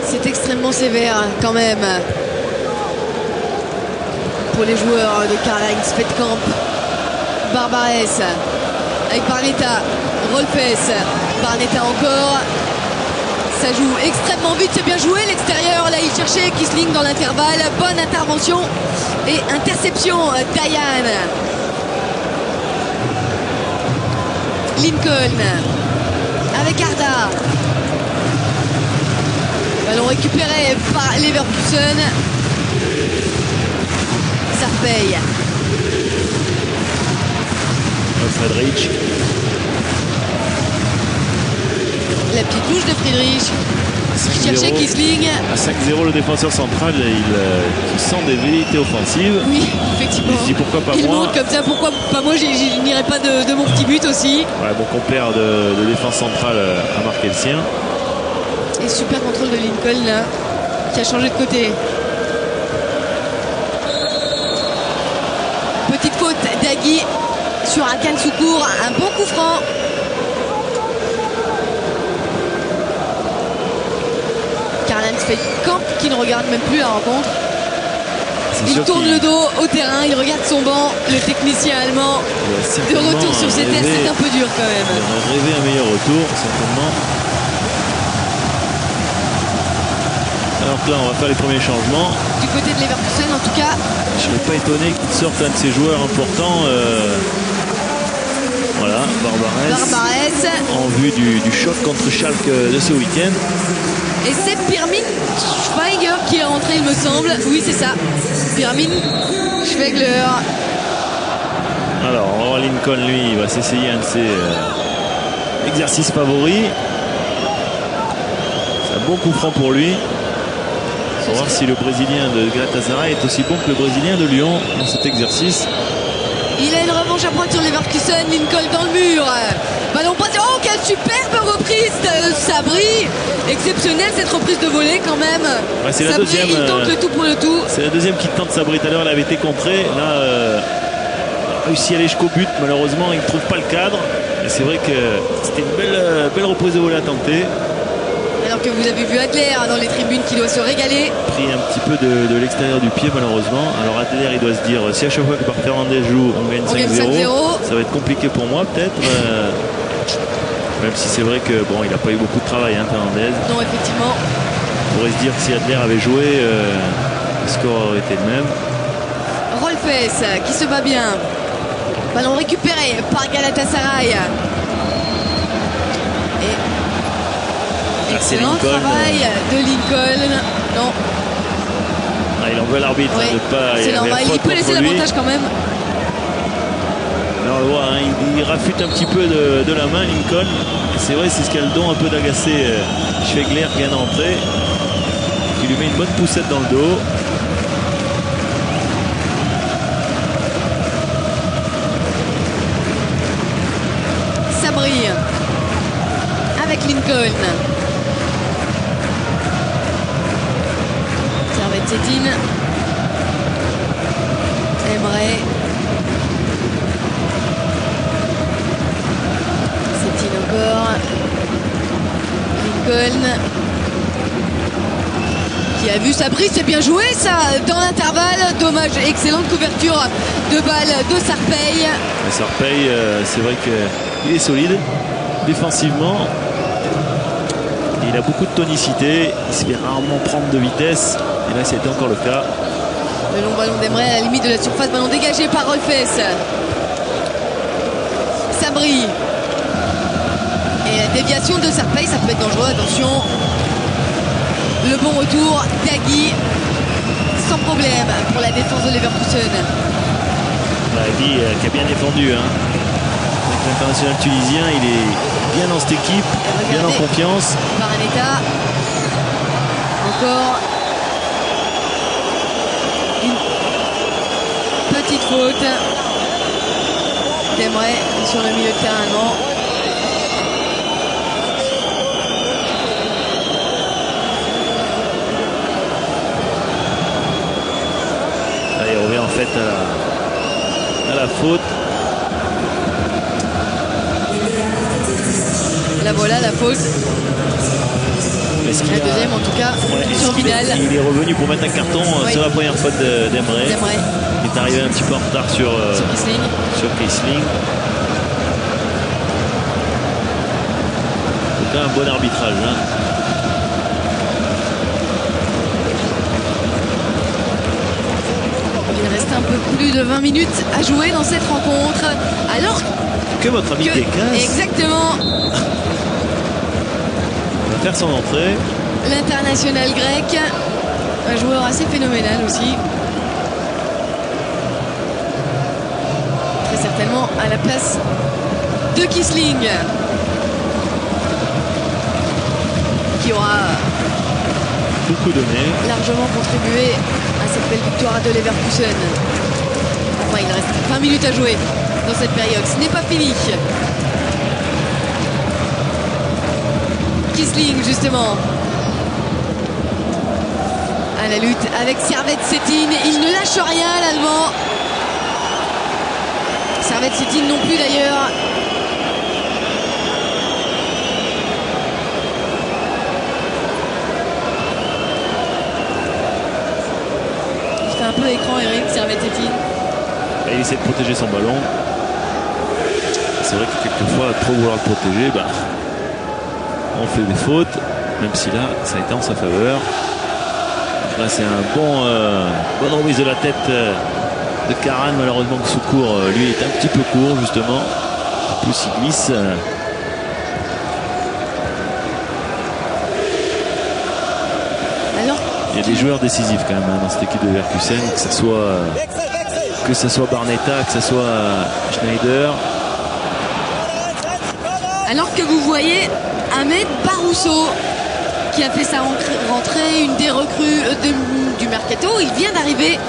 C'est extrêmement sévère quand même pour les joueurs de Karl-Heinz Fettkamp. Barbares avec Barnetta, Rolfes, Barnetta encore. Ça joue extrêmement vite, c'est bien joué. L'extérieur, là il cherchait Kisling dans l'intervalle. Bonne intervention et interception d'Ayan. Lincoln avec Arda. Ballon récupéré par Leverkusen. Sarpey. Friedrich. La petite touche de Friedrich qui cherchait Kisling. À 5-0, le défenseur central, il sent des velléités offensives. Oui, effectivement. Il se dit pourquoi pas il moi. monte comme ça, pourquoi pas moi, je n'irai pas de mon petit but aussi. Ouais, mon compère de défense centrale a marqué le sien. Et super contrôle de Lincoln là, qui a changé de côté. Petite faute d'Agui sur Hakan Soukour, un bon coup franc. Karl-Heinz Fettkamp qui ne regarde même plus la rencontre. Il tourne le dos au terrain, il regarde son banc, le technicien allemand. De retour sur ses terres, c'est un peu dur quand même. Il aurait rêvé un meilleur retour, certainement. Alors que là, on va faire les premiers changements. Du côté de Leverkusen, en tout cas. Je ne serais pas étonné qu'il sorte un de ses joueurs importants. Voilà, Barbares. En vue du choc contre Schalke de ce week-end. Et c'est Pirmin Schweiger qui est rentré, il me semble. Oui, c'est ça. Pirmin Schweiger. Alors, on va voir Lincoln, lui, il va s'essayer un de ses exercices favoris. C'est un bon coup franc pour lui. On va voir si le Brésilien de Galatasaray est aussi bon que le Brésilien de Lyon dans cet exercice. Il a une revanche à prendre sur Leverkusen. Lincoln dans le mur. Ballon passé. Oh, quelle superbe reprise de Sabri. Exceptionnelle cette reprise de volée quand même. Ouais, c'est Sabri, la deuxième. il tente le tout pour le tout. C'est la deuxième qui tente Sabri. Tout à l'heure, elle avait été contrée. Là, il a réussi à aller jusqu'au but. Malheureusement, il ne trouve pas le cadre. Et c'est vrai que c'était une belle reprise de volée à tenter. Alors que vous avez vu Adler dans les tribunes qui doit se régaler. Pris un petit peu de l'extérieur du pied malheureusement. Alors Adler il doit se dire si à chaque fois que Fernandez joue on gagne 5-0, ça va être compliqué pour moi peut-être. Même si c'est vrai que bon il n'a pas eu beaucoup de travail Fernandez. Non effectivement. On pourrait se dire que si Adler avait joué le score aurait été le même. Rolfes qui se bat bien. Ballon récupéré par Galatasaray. Excellent travail de Lincoln. Non. Ah, il en veut l'arbitre ouais, de pas. C'est normal, il peut laisser l'avantage quand même. Là, on le voit, il rafute un petit peu de la main Lincoln. C'est vrai, c'est ce qui a le don un peu d'agacer Schwegler qui vient d'entrer. Qui lui met une bonne poussette dans le dos. Sabri avec Lincoln. Servette Cétine. Sabri, c'est bien joué ça dans l'intervalle. Dommage, excellente couverture de balle de Sarpey. Sarpey, c'est vrai qu'il est solide défensivement. Il a beaucoup de tonicité. Il se fait rarement prendre de vitesse. Et là, c'était encore le cas. Le long ballon d'Emray à la limite de la surface. Ballon dégagé par Rolfes. Sabri. Et la déviation de Sarpey, ça peut être dangereux. Attention. Le bon retour d'Agui. Sans problème pour la défense de Leverkusen. Agui qui a bien défendu. Avec l'international tunisien, il est bien dans cette équipe, bien en confiance. Baraneta. Encore une petite faute d'Emray sur le milieu de terrain allemand. Là, il revient en fait à la faute. La voilà la faute. La deuxième en tout cas, sur Vidal. Il est revenu pour mettre un carton sur la première faute d'Emray. Il est arrivé un petit peu en retard sur Kissling. C'est un bon arbitrage. Il reste un peu plus de 20 minutes à jouer dans cette rencontre. Alors que votre ami Dekas. Exactement. Va faire son entrée. L'international grec, un joueur assez phénoménal aussi. Très certainement à la place de Kissling, qui aura beaucoup donné, largement contribué à cette belle victoire de Leverkusen. Enfin, il reste 20 minutes à jouer dans cette période. Ce n'est pas fini. Kissling justement à la lutte avec Servette-Cetin. Il ne lâche rien l'Allemand. Servette-Cetin non plus d'ailleurs. Il fait un peu écran Eric, Servette-Cetin. Il essaie de protéger son ballon. C'est vrai que quelquefois, trop vouloir le protéger, on fait des fautes, même si là, ça a été en sa faveur. Là, c'est un bonne remise de la tête de Karan. Malheureusement, que Soukour, lui, est un petit peu court, justement. En plus, il glisse. Alors, il y a des joueurs décisifs quand même dans cette équipe de Leverkusen, que ce soit Barnetta, que ce soit Schneider. Alors que vous voyez Ahmed Barousso qui a fait sa rentrée, une des recrues du mercato. Il vient d'arriver,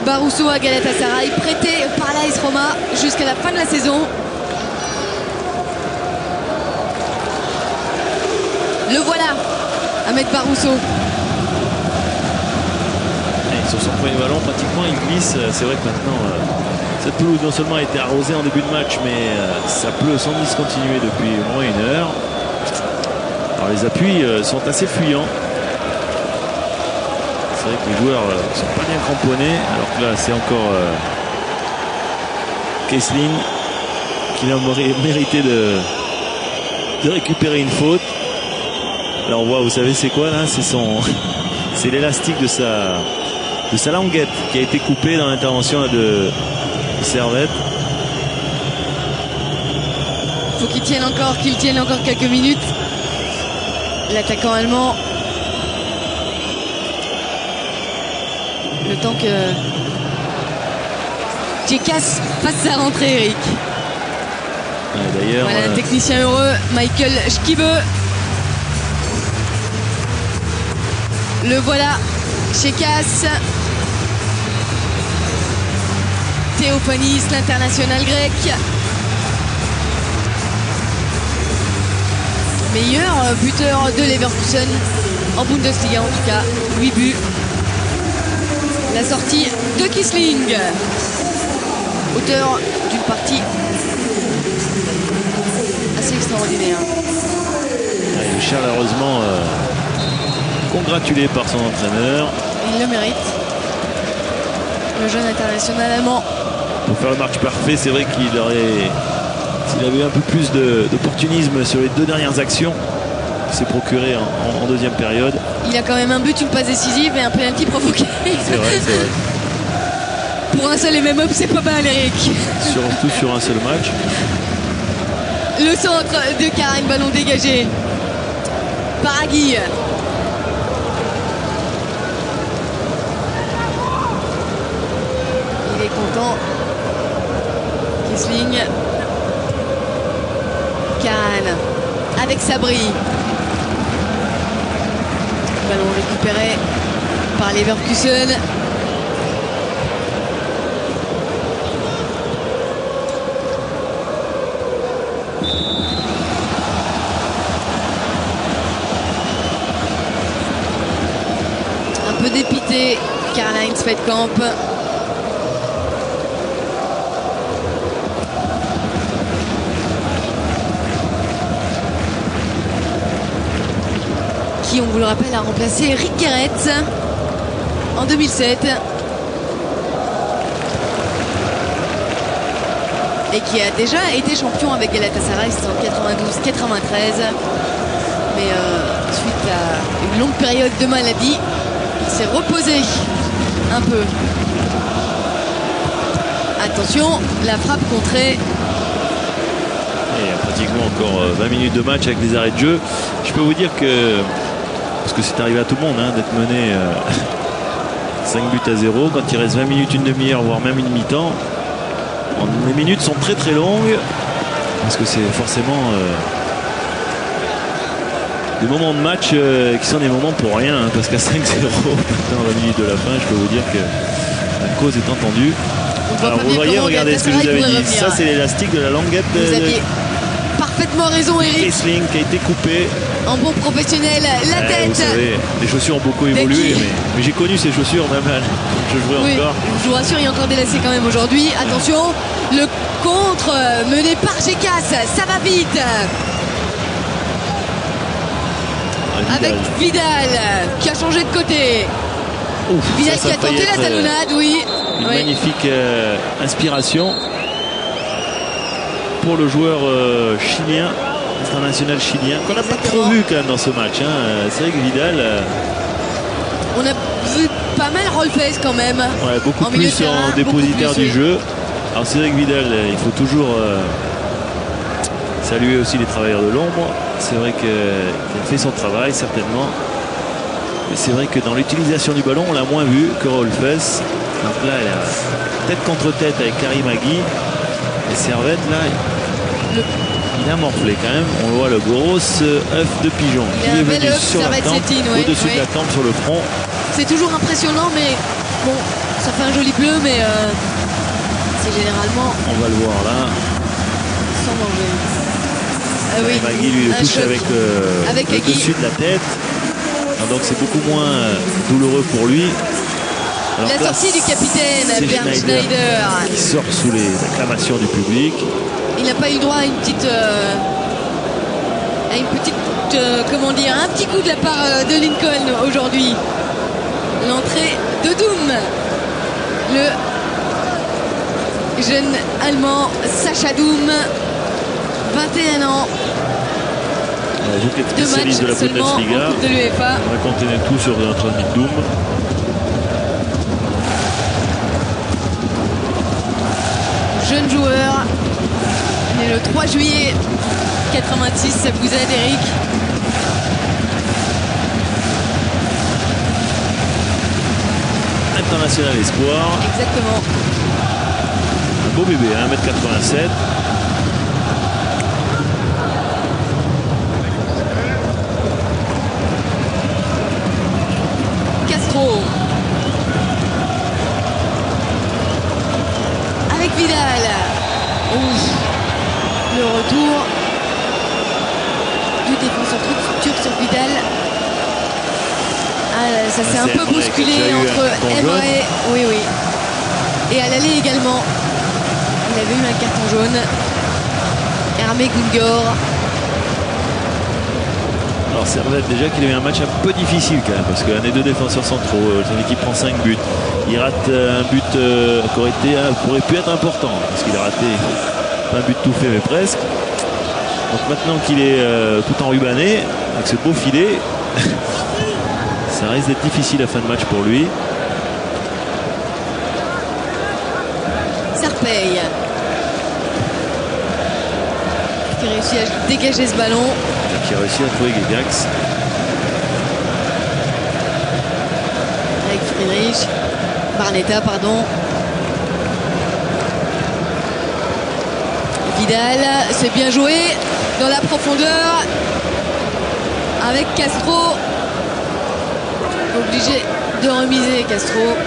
Barousso à Galatasaray, prêté par l'AS Roma jusqu'à la fin de la saison. Le voilà, Ahmed Barousso. Et sur son premier ballon, pratiquement, il glisse. C'est vrai que maintenant, cette pelouse non seulement a été arrosée en début de match, mais ça pleut sans discontinuer depuis au moins 1 heure. Alors les appuis sont assez fuyants. C'est vrai que les joueurs ne sont pas bien cramponnés. Alors que là, c'est encore Kissling qui a mérité de récupérer une faute. Là, on voit, vous savez, c'est quoi là? C'est l'élastique de sa languette qui a été coupée dans l'intervention de Servette. Faut qu'il tienne encore quelques minutes. L'attaquant allemand. Le temps que Djekas fasse sa rentrée, Eric. D'ailleurs, voilà un technicien heureux, Michael Schkibe. Le voilà, Djekas. Théophanis, l'international grec. Meilleur buteur de Leverkusen en Bundesliga en tout cas, 8 buts. La sortie de Kissling, auteur d'une partie assez extraordinaire. Il est chaleureusement congratulé par son entraîneur. Il le mérite. Le jeune international allemand. Pour faire le match parfait, c'est vrai qu'il aurait, s'il avait eu un peu plus d'opportunisme sur les 2 dernières actions, il s'est procuré en deuxième période. Il a quand même un but, une passe décisive et un penalty provoqué. C'est vrai, c'est vrai. Pour un seul et même homme, c'est pas mal, Eric. Surtout sur un seul match. Le centre de Karine, ballon dégagé. Paragui. Il est content. Kessling. Kahn avec Sabri. Ballon récupéré par Leverkusen. Un peu dépité, Karl-Heinz Feldkamp. Qui, on vous le rappelle, a remplacé Eric Gerets en 2007. Et qui a déjà été champion avec Galatasaray en 92-93. Mais suite à une longue période de maladie, il s'est reposé un peu. Attention, la frappe contrée. Et il y a pratiquement encore 20 minutes de match avec les arrêts de jeu. Je peux vous dire que, parce que c'est arrivé à tout le monde hein, d'être mené 5 buts à 0, quand il reste 20 minutes, une demi-heure, voire même une mi-temps, les minutes sont très très longues, parce que c'est forcément des moments de match qui sont des moments pour rien, hein, parce qu'à 5-0, dans la minute de la fin, je peux vous dire que la cause est entendue. Alors vous voyez, regardez ce que je vous avais dit, ça c'est l'élastique de la languette vous aviez parfaitement raison, Eric. Kessling qui a été coupé. En bon professionnel, la tête. Vous savez, les chaussures ont beaucoup évolué, mais j'ai connu ces chaussures même quand je jouais encore. Je vous rassure, il y a encore des lacets quand même aujourd'hui. Attention, le contre mené par Gécas, ça va vite. Avec Vidal qui a changé de côté. Ouf, Vidal qui a tenté la talonnade, oui. Une magnifique inspiration pour le joueur chilien, international chilien, qu'on n'a pas trop vu quand même dans ce match. Hein. C'est vrai que Vidal... On a vu pas mal Rolfes quand même. Ouais, beaucoup plus en dépositaire du jeu. Alors c'est vrai que Vidal, il faut toujours saluer aussi les travailleurs de l'ombre. C'est vrai qu'il a fait son travail, certainement. Mais c'est vrai que dans l'utilisation du ballon, on l'a moins vu que Rolfes. Donc là, elle a tête contre tête avec Karim Agui. Et Servette, là, il a morflé quand même. On voit le gros œuf de pigeon qui est venu sur la tempe, au-dessus de la tempe, sur le front. C'est toujours impressionnant, mais bon, ça fait un joli bleu, mais c'est généralement... On va le voir là. Sans manger. Ah oui, Magui lui le touche avec le dessus de la tête. Donc c'est beaucoup moins douloureux pour lui. Alors la sortie du capitaine Bernd Schneider qui sort sous les acclamations du public. Il n'a pas eu droit à une petite comment dire, un petit coup de la part de Lincoln aujourd'hui. L'entrée de Doom, le jeune allemand Sacha Doom, 21 ans. Vous qui êtes spécialiste de la Bundesliga, de l'UEFA, racontez tout sur notre ami Doom. Jeune joueur, né le 3 juillet 86, ça vous aide, Eric? International espoir. Exactement. Un beau bébé, 1m87. Castro. Avec Vidal. Ouf. Le retour du défenseur turc sur Vidal. Ah, ça s'est un peu bousculé entre Emre, oui. Et à l'aller également. Il avait eu un carton jaune. Hermé Gungor. Alors Servette, déjà qu'il a eu un match un peu difficile quand même, parce qu'un des deux défenseurs centraux, son équipe prend 5 buts. Il rate un but qui aurait pu être important, parce qu'il a raté pas un but tout fait mais presque. Donc maintenant qu'il est tout enrubanné, avec ce beau filet, ça risque d'être difficile la fin de match pour lui. Sarpey qui réussit à dégager ce ballon. Qui a réussi à trouver Guédiax. Avec Friedrich. Barnetta, pardon. Vidal, c'est bien joué dans la profondeur avec Castro. Obligé de remiser Castro.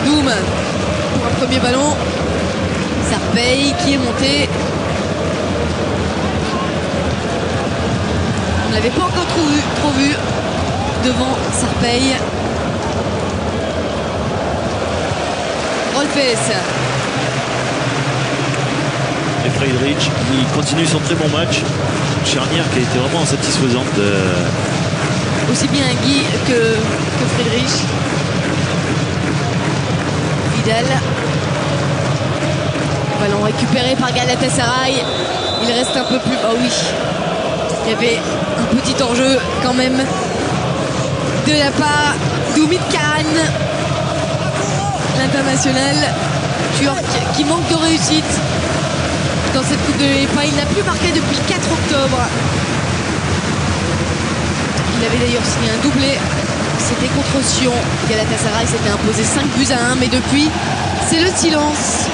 Doum pour un premier ballon. Sarpey qui est monté. On ne l'avait pas encore trop vu devant Sarpey. Rolfes. Et Friedrich qui continue son très bon match. Une charnière qui a été vraiment satisfaisante. Aussi bien Guy que Friedrich. Vidal. Ballon récupéré par Galatasaray. Il reste un peu plus... Ah oui. Il y avait un petit enjeu quand même de la part d'Umit Khan, l'international turc qui manque de réussite dans cette Coupe de l'UEFA. Il n'a plus marqué depuis le 4 octobre. Il avait d'ailleurs signé un doublé. C'était contre Sion. Galatasaray s'était imposé 5 buts à 1. Mais depuis, c'est le silence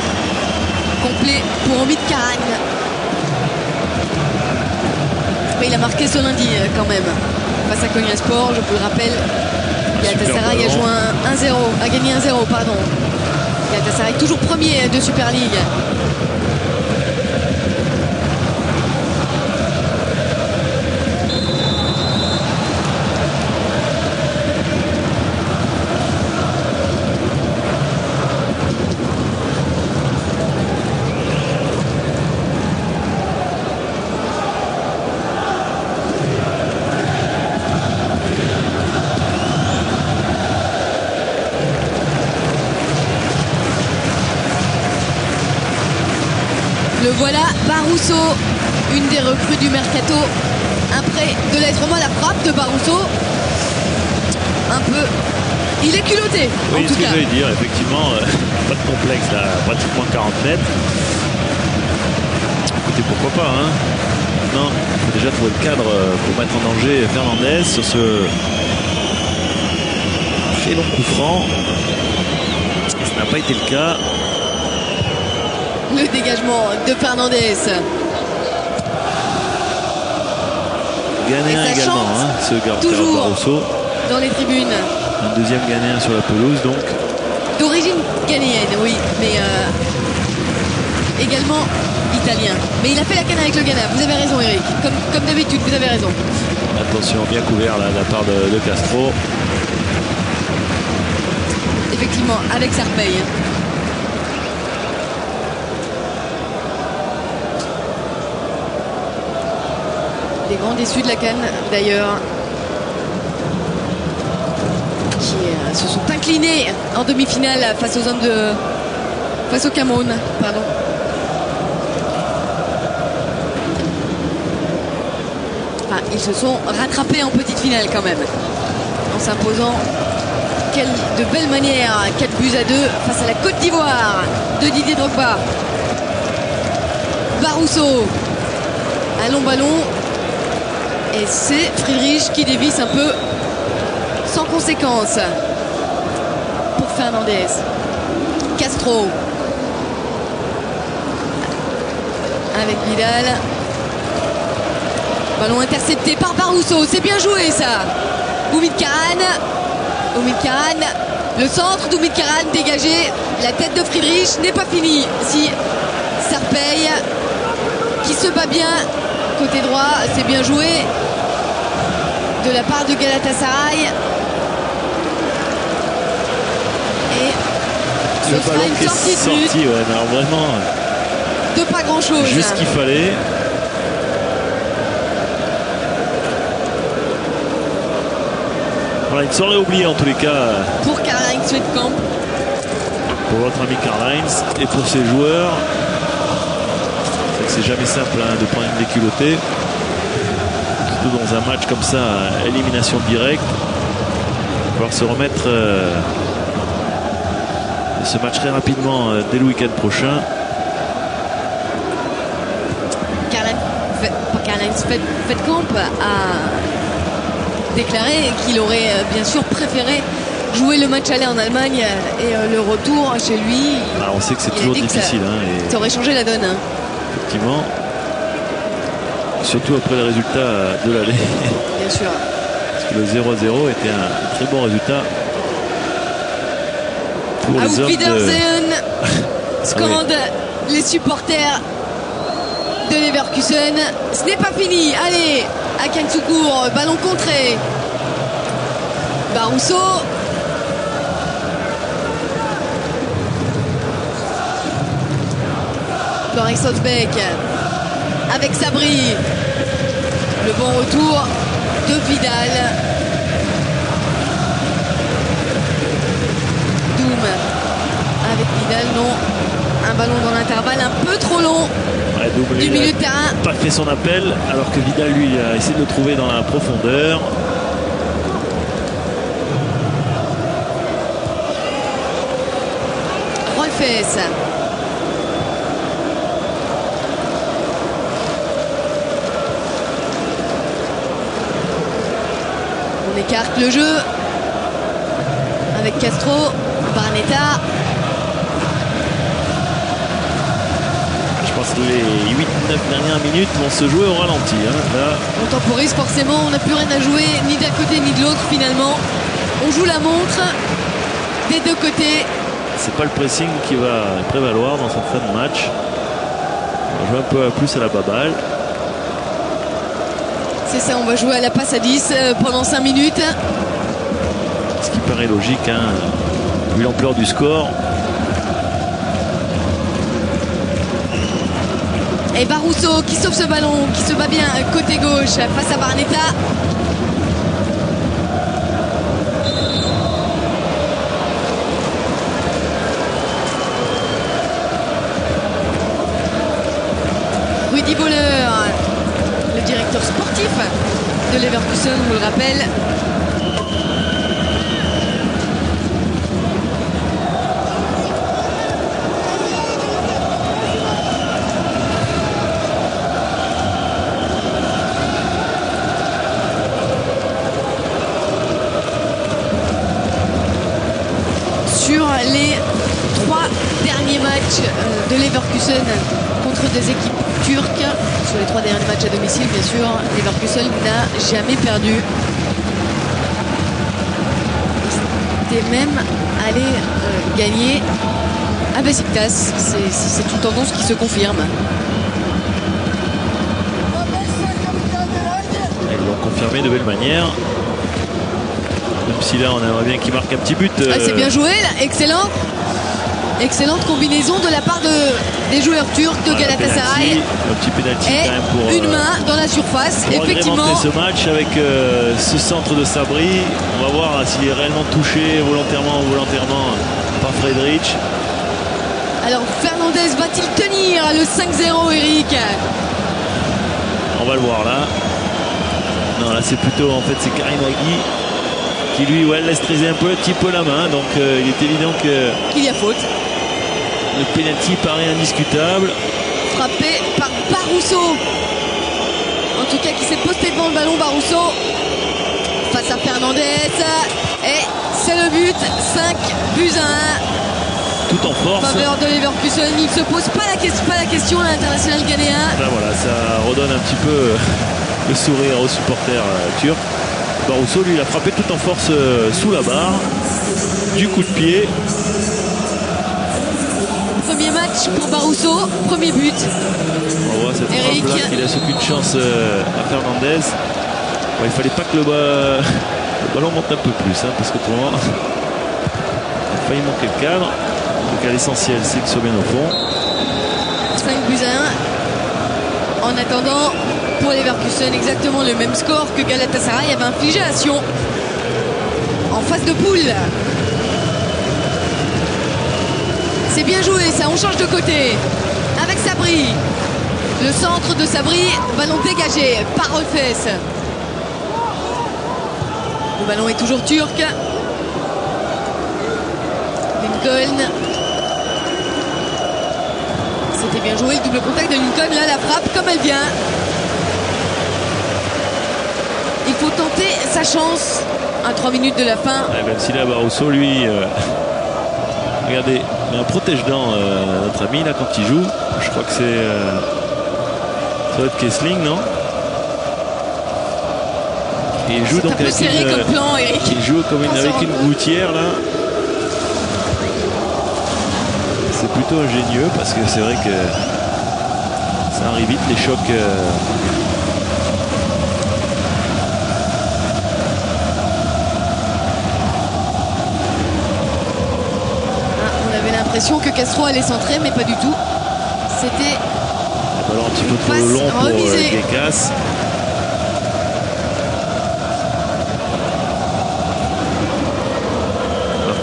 complet pour Umit Khan. Mais il a marqué ce lundi quand même. Face à Konyaspor, je vous le rappelle. Galatasaray a joué un 1-0. A gagné 1-0, pardon. Galatasaray toujours premier de Super League. Le voilà, Barousso, une des recrues du Mercato. Après de l'être vraiment la frappe de Barousso. Un peu. Il est culotté, oui, en tout cas. Ce que j'allais dire, effectivement, pas de complexe là, pratiquement 40 mètres. Écoutez, pourquoi pas, hein. Non, il faut déjà trouver le cadre pour mettre en danger Fernandez sur ce très long coup franc. Ça n'a pas été le cas. Le dégagement de Fernandez. Ghanéen également, hein, ce toujours Barousso. Dans les tribunes. Un deuxième Ghanéen sur la pelouse, donc. D'origine ghanéenne, oui, mais également italien. Mais il a fait la canne avec le Ghana. Vous avez raison, Eric. Comme d'habitude, vous avez raison. Attention, bien couvert là, de la part de Castro. Effectivement, avec Sarpey. Des grands déçus de la CAN d'ailleurs, qui se sont inclinés en demi-finale face aux hommes face au Cameroun, pardon. Enfin, ils se sont rattrapés en petite finale quand même, en s'imposant de belle manière, 4 buts à 2 face à la Côte d'Ivoire de Didier Drogba. Barousso, un long ballon. Et c'est Friedrich qui dévisse un peu sans conséquence pour Fernandez. Castro avec Vidal. Ballon intercepté par Barousso. C'est bien joué ça. Umit Khan. Le centre d'Umit Khan dégagé. La tête de Friedrich n'est pas finie. Si Sarpey qui se bat bien côté droit, c'est bien joué de la part de Galatasaray. Et le ballon qui est sorti, ouais, alors vraiment de pas grand chose. Juste ce qu'il fallait. Voilà, une soirée oubliée en tous les cas. Pour Karl-Heinz Wettkamp. Pour votre ami Karl-Heinz et pour ses joueurs. C'est jamais simple hein, de prendre une déculottée. Surtout dans un match comme ça, élimination directe. Il va falloir se remettre de ce match très rapidement dès le week-end prochain. Karl-Heinz Wettkamp a déclaré qu'il aurait bien sûr préféré jouer le match aller en Allemagne et le retour chez lui. Ah, on sait que c'est toujours difficile. Ça aurait changé la donne. Hein. Effectivement. Surtout après le résultat de l'aller. Bien sûr. Parce que le 0-0 était un très bon résultat. Pour les hommes Wiedersehen scandent les supporters de Leverkusen. Ce n'est pas fini. Allez, Hakan Şükür, ballon contré. Barusso. Florian Sosbeck avec Sabri. Le bon retour de Vidal. Doum avec Vidal, non. Un ballon dans l'intervalle un peu trop long. Ouais, du milieu de terrain. Pas fait son appel alors que Vidal lui a essayé de le trouver dans la profondeur. Rolfes. On écarte le jeu avec Castro, Barnetta. Je pense que les 8-9 dernières minutes vont se jouer au ralenti. Hein. Là. On temporise forcément, on n'a plus rien à jouer, ni d'un côté ni de l'autre finalement. On joue la montre des deux côtés. C'est pas le pressing qui va prévaloir dans cette fin de match. On va jouer un peu plus à la baballe. C'est ça, on va jouer à la passe à 10 pendant 5 minutes. Ce qui paraît logique, hein, vu l'ampleur du score. Et Barusso qui sauve ce ballon, qui se bat bien côté gauche face à Barnetta. Rudi Boller, le directeur sportif de Leverkusen, on vous le rappelle. Sur les 3 derniers matchs de Leverkusen contre des équipes turques, sur les 3 derniers matchs à domicile, bien sûr, Leverkusen n'a jamais perdu. C'était même allé gagner à Beşiktaş. C'est une tendance qui se confirme. Ils l'ont confirmé de belle manière. Même si là on aimerait bien qu'il marque un petit but. C'est bien joué, là. Excellent. Excellente combinaison de la part des joueurs turcs de Galatasaray. Un petit pénalty quand même pour une main dans la surface. Pour effectivement. ce match avec ce centre de Sabri. On va voir s'il est réellement touché volontairement ou volontairement par Friedrich. Alors Fernandez va-t-il tenir le 5-0, Eric? On va le voir là. Non, là c'est plutôt en fait c'est Karim Agui qui lui laisse traîner un petit peu la main. Donc il est évident qu'il y a faute. Le pénalty paraît indiscutable. Frappé par Barusso. En tout cas, qui s'est posté devant le ballon, Barusso. Face à Fernandez. Et c'est le but. 5-1. Tout en force. En faveur de Leverkusen. Il ne se pose pas la question à l'international ghanéen. Là, voilà, ça redonne un petit peu le sourire aux supporters turcs. Barusso, lui, il a frappé tout en force sous la barre. Du coup de pied. Premier match pour Barusso, premier but. On voit cette frappe-là qui laisse aucune chance à Fernandez. Bon, il fallait pas que le ballon monte un peu plus, hein, parce que pour le moment, il a failli manquer le cadre. Donc à l'essentiel, c'est que ce soit bien au fond. 5-1. En attendant, pour Leverkusen, exactement le même score que Galatasaray avait infligé à Sion en phase de poule. C'est bien joué, ça, on change de côté avec Sabri. Le centre de Sabri, ballon dégagé par Rolfes. Le ballon est toujours turc. Lincoln. C'était bien joué, le double contact de Lincoln. Là, la frappe comme elle vient. Il faut tenter sa chance à 3 minutes de la fin. Ouais, même si là, Barroso, lui, regardez, il a un protège-dents, notre ami, là, quand il joue. Je crois que c'est... ça doit être Kessling, non? Et il joue donc un peu avec serré une, comme plan, Eric. il joue comme avec une gouttière, là. C'est plutôt ingénieux parce que c'est vrai que ça arrive vite, les chocs. On avait l'impression que Castro allait centrer, mais pas du tout. C'était un ballon un petit peu trop passe long pour remisée. Gekas.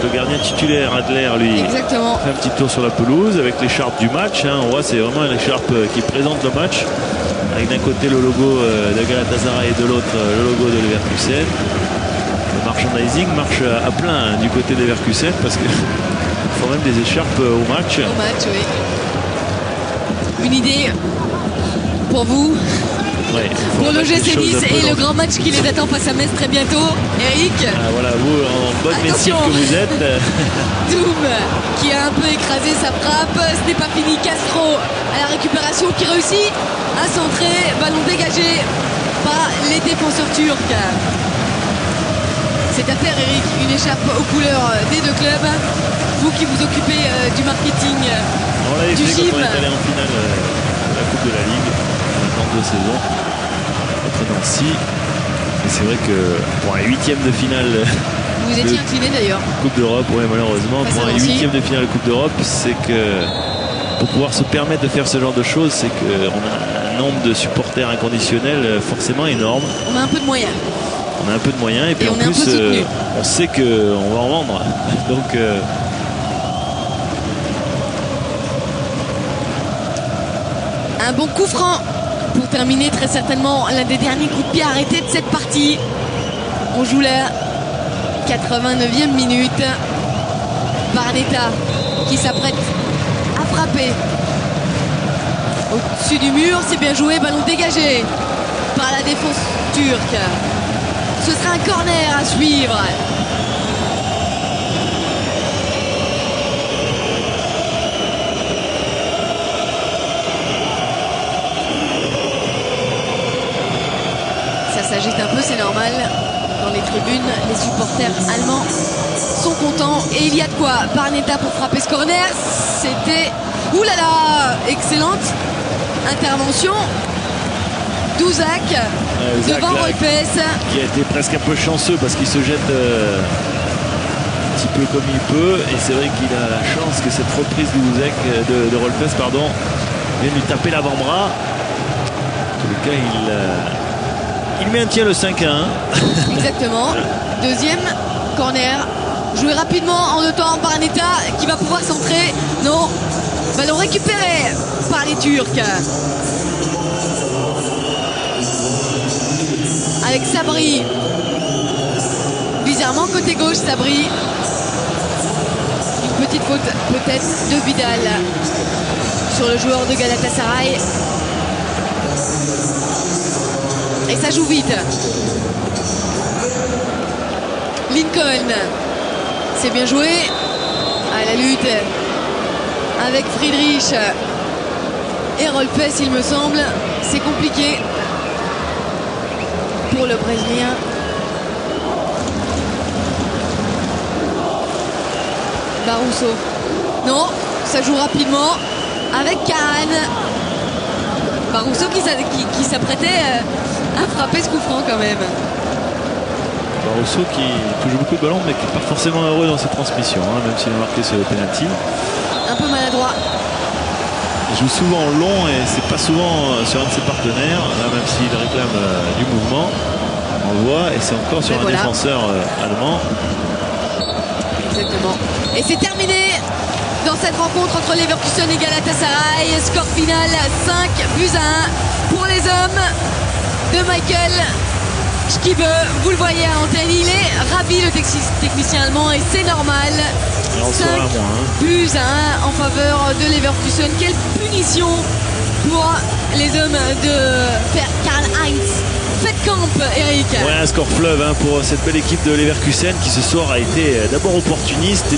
Le gardien titulaire Adler, lui, exactement. fait un petit tour sur la pelouse avec l'écharpe du match. On voit, c'est vraiment une écharpe qui présente le match, avec d'un côté le logo de Galatasaray et de l'autre le logo de Leverkusen. Le merchandising marche à plein du côté de Leverkusen parce qu'ils font même des écharpes au match. Au match, oui. Une idée pour vous? Ouais, pour le GC Nice et le grand match qui les attend face à Metz très bientôt. Eric, voilà, vous en bonne médecine que vous êtes. Doum qui a un peu écrasé sa frappe. Ce n'est pas fini. Castro à la récupération qui réussit à centrer. Ballon dégagé par les défenseurs turcs. C'est à faire, Eric. Une écharpe aux couleurs des deux clubs. Vous qui vous occupez du marketing du gym. On est allé en finale de la Coupe de la Ligue dans 2 saisons contre Nancy. Et c'est vrai que pour un 8e de finale. Vous étiez incliné d'ailleurs. Coupe d'Europe, oui, malheureusement. Pour un 8e de finale de Coupe d'Europe, c'est que pour pouvoir se permettre de faire ce genre de choses, c'est qu'on a un nombre de supporters inconditionnels forcément énorme. On a un peu de moyens. On a un peu de moyens et puis en on plus on sait qu'on va en vendre. Donc un bon coup franc pour terminer très certainement l'un des derniers coups de pied arrêtés de cette partie. On joue la 89e minute. Barnetta qui s'apprête à frapper au-dessus du mur. C'est bien joué, ballon dégagé par la défense turque. Ce sera un corner à suivre. Ça s'agite un peu, c'est normal. Dans les tribunes, les supporters allemands sont contents. Et il y a de quoi. Barnetta pour frapper ce corner. C'était... Ouh là là, excellente intervention. Douzak devant Rolfes. Qui a été presque un peu chanceux parce qu'il se jette un petit peu comme il peut. Et c'est vrai qu'il a la chance que cette reprise de Rolfes vienne lui taper l'avant-bras. En tous les cas, il maintient le 5-1. Exactement. Deuxième corner. Joué rapidement en 2 temps. Barnetta qui va pouvoir centrer. Non. Ballon récupéré par les Turcs. Avec Sabri. Bizarrement, côté gauche, Sabri. Une petite faute peut-être de Vidal sur le joueur de Galatasaray. Et ça joue vite. Lincoln. C'est bien joué. À la lutte avec Friedrich et Rolfes, il me semble. C'est compliqué pour le Brésilien. Barroso. Non, ça joue rapidement avec Kahn. Barroso qui s'apprêtait à frapper ce coup franc quand même. Barroso qui touche beaucoup de ballons mais qui n'est pas forcément heureux dans ses transmissions, même s'il a marqué ce penalty. Un peu maladroit. Il joue souvent long et c'est pas souvent sur un de ses partenaires, là, même s'il réclame du mouvement. On le voit, et c'est encore sur un défenseur allemand. Exactement. Et c'est terminé dans cette rencontre entre Leverkusen et Galatasaray. Score final 5-1 pour les hommes de Michael Schkiebe. Vous le voyez à l'antenne, il est ravi, le technicien allemand, et c'est normal. 5-1 en faveur de Leverkusen. Quelle punition pour les hommes de Karl-Heinz Fettkamp, Eric. Ouais, un score fleuve pour cette belle équipe de Leverkusen qui ce soir a été d'abord opportuniste.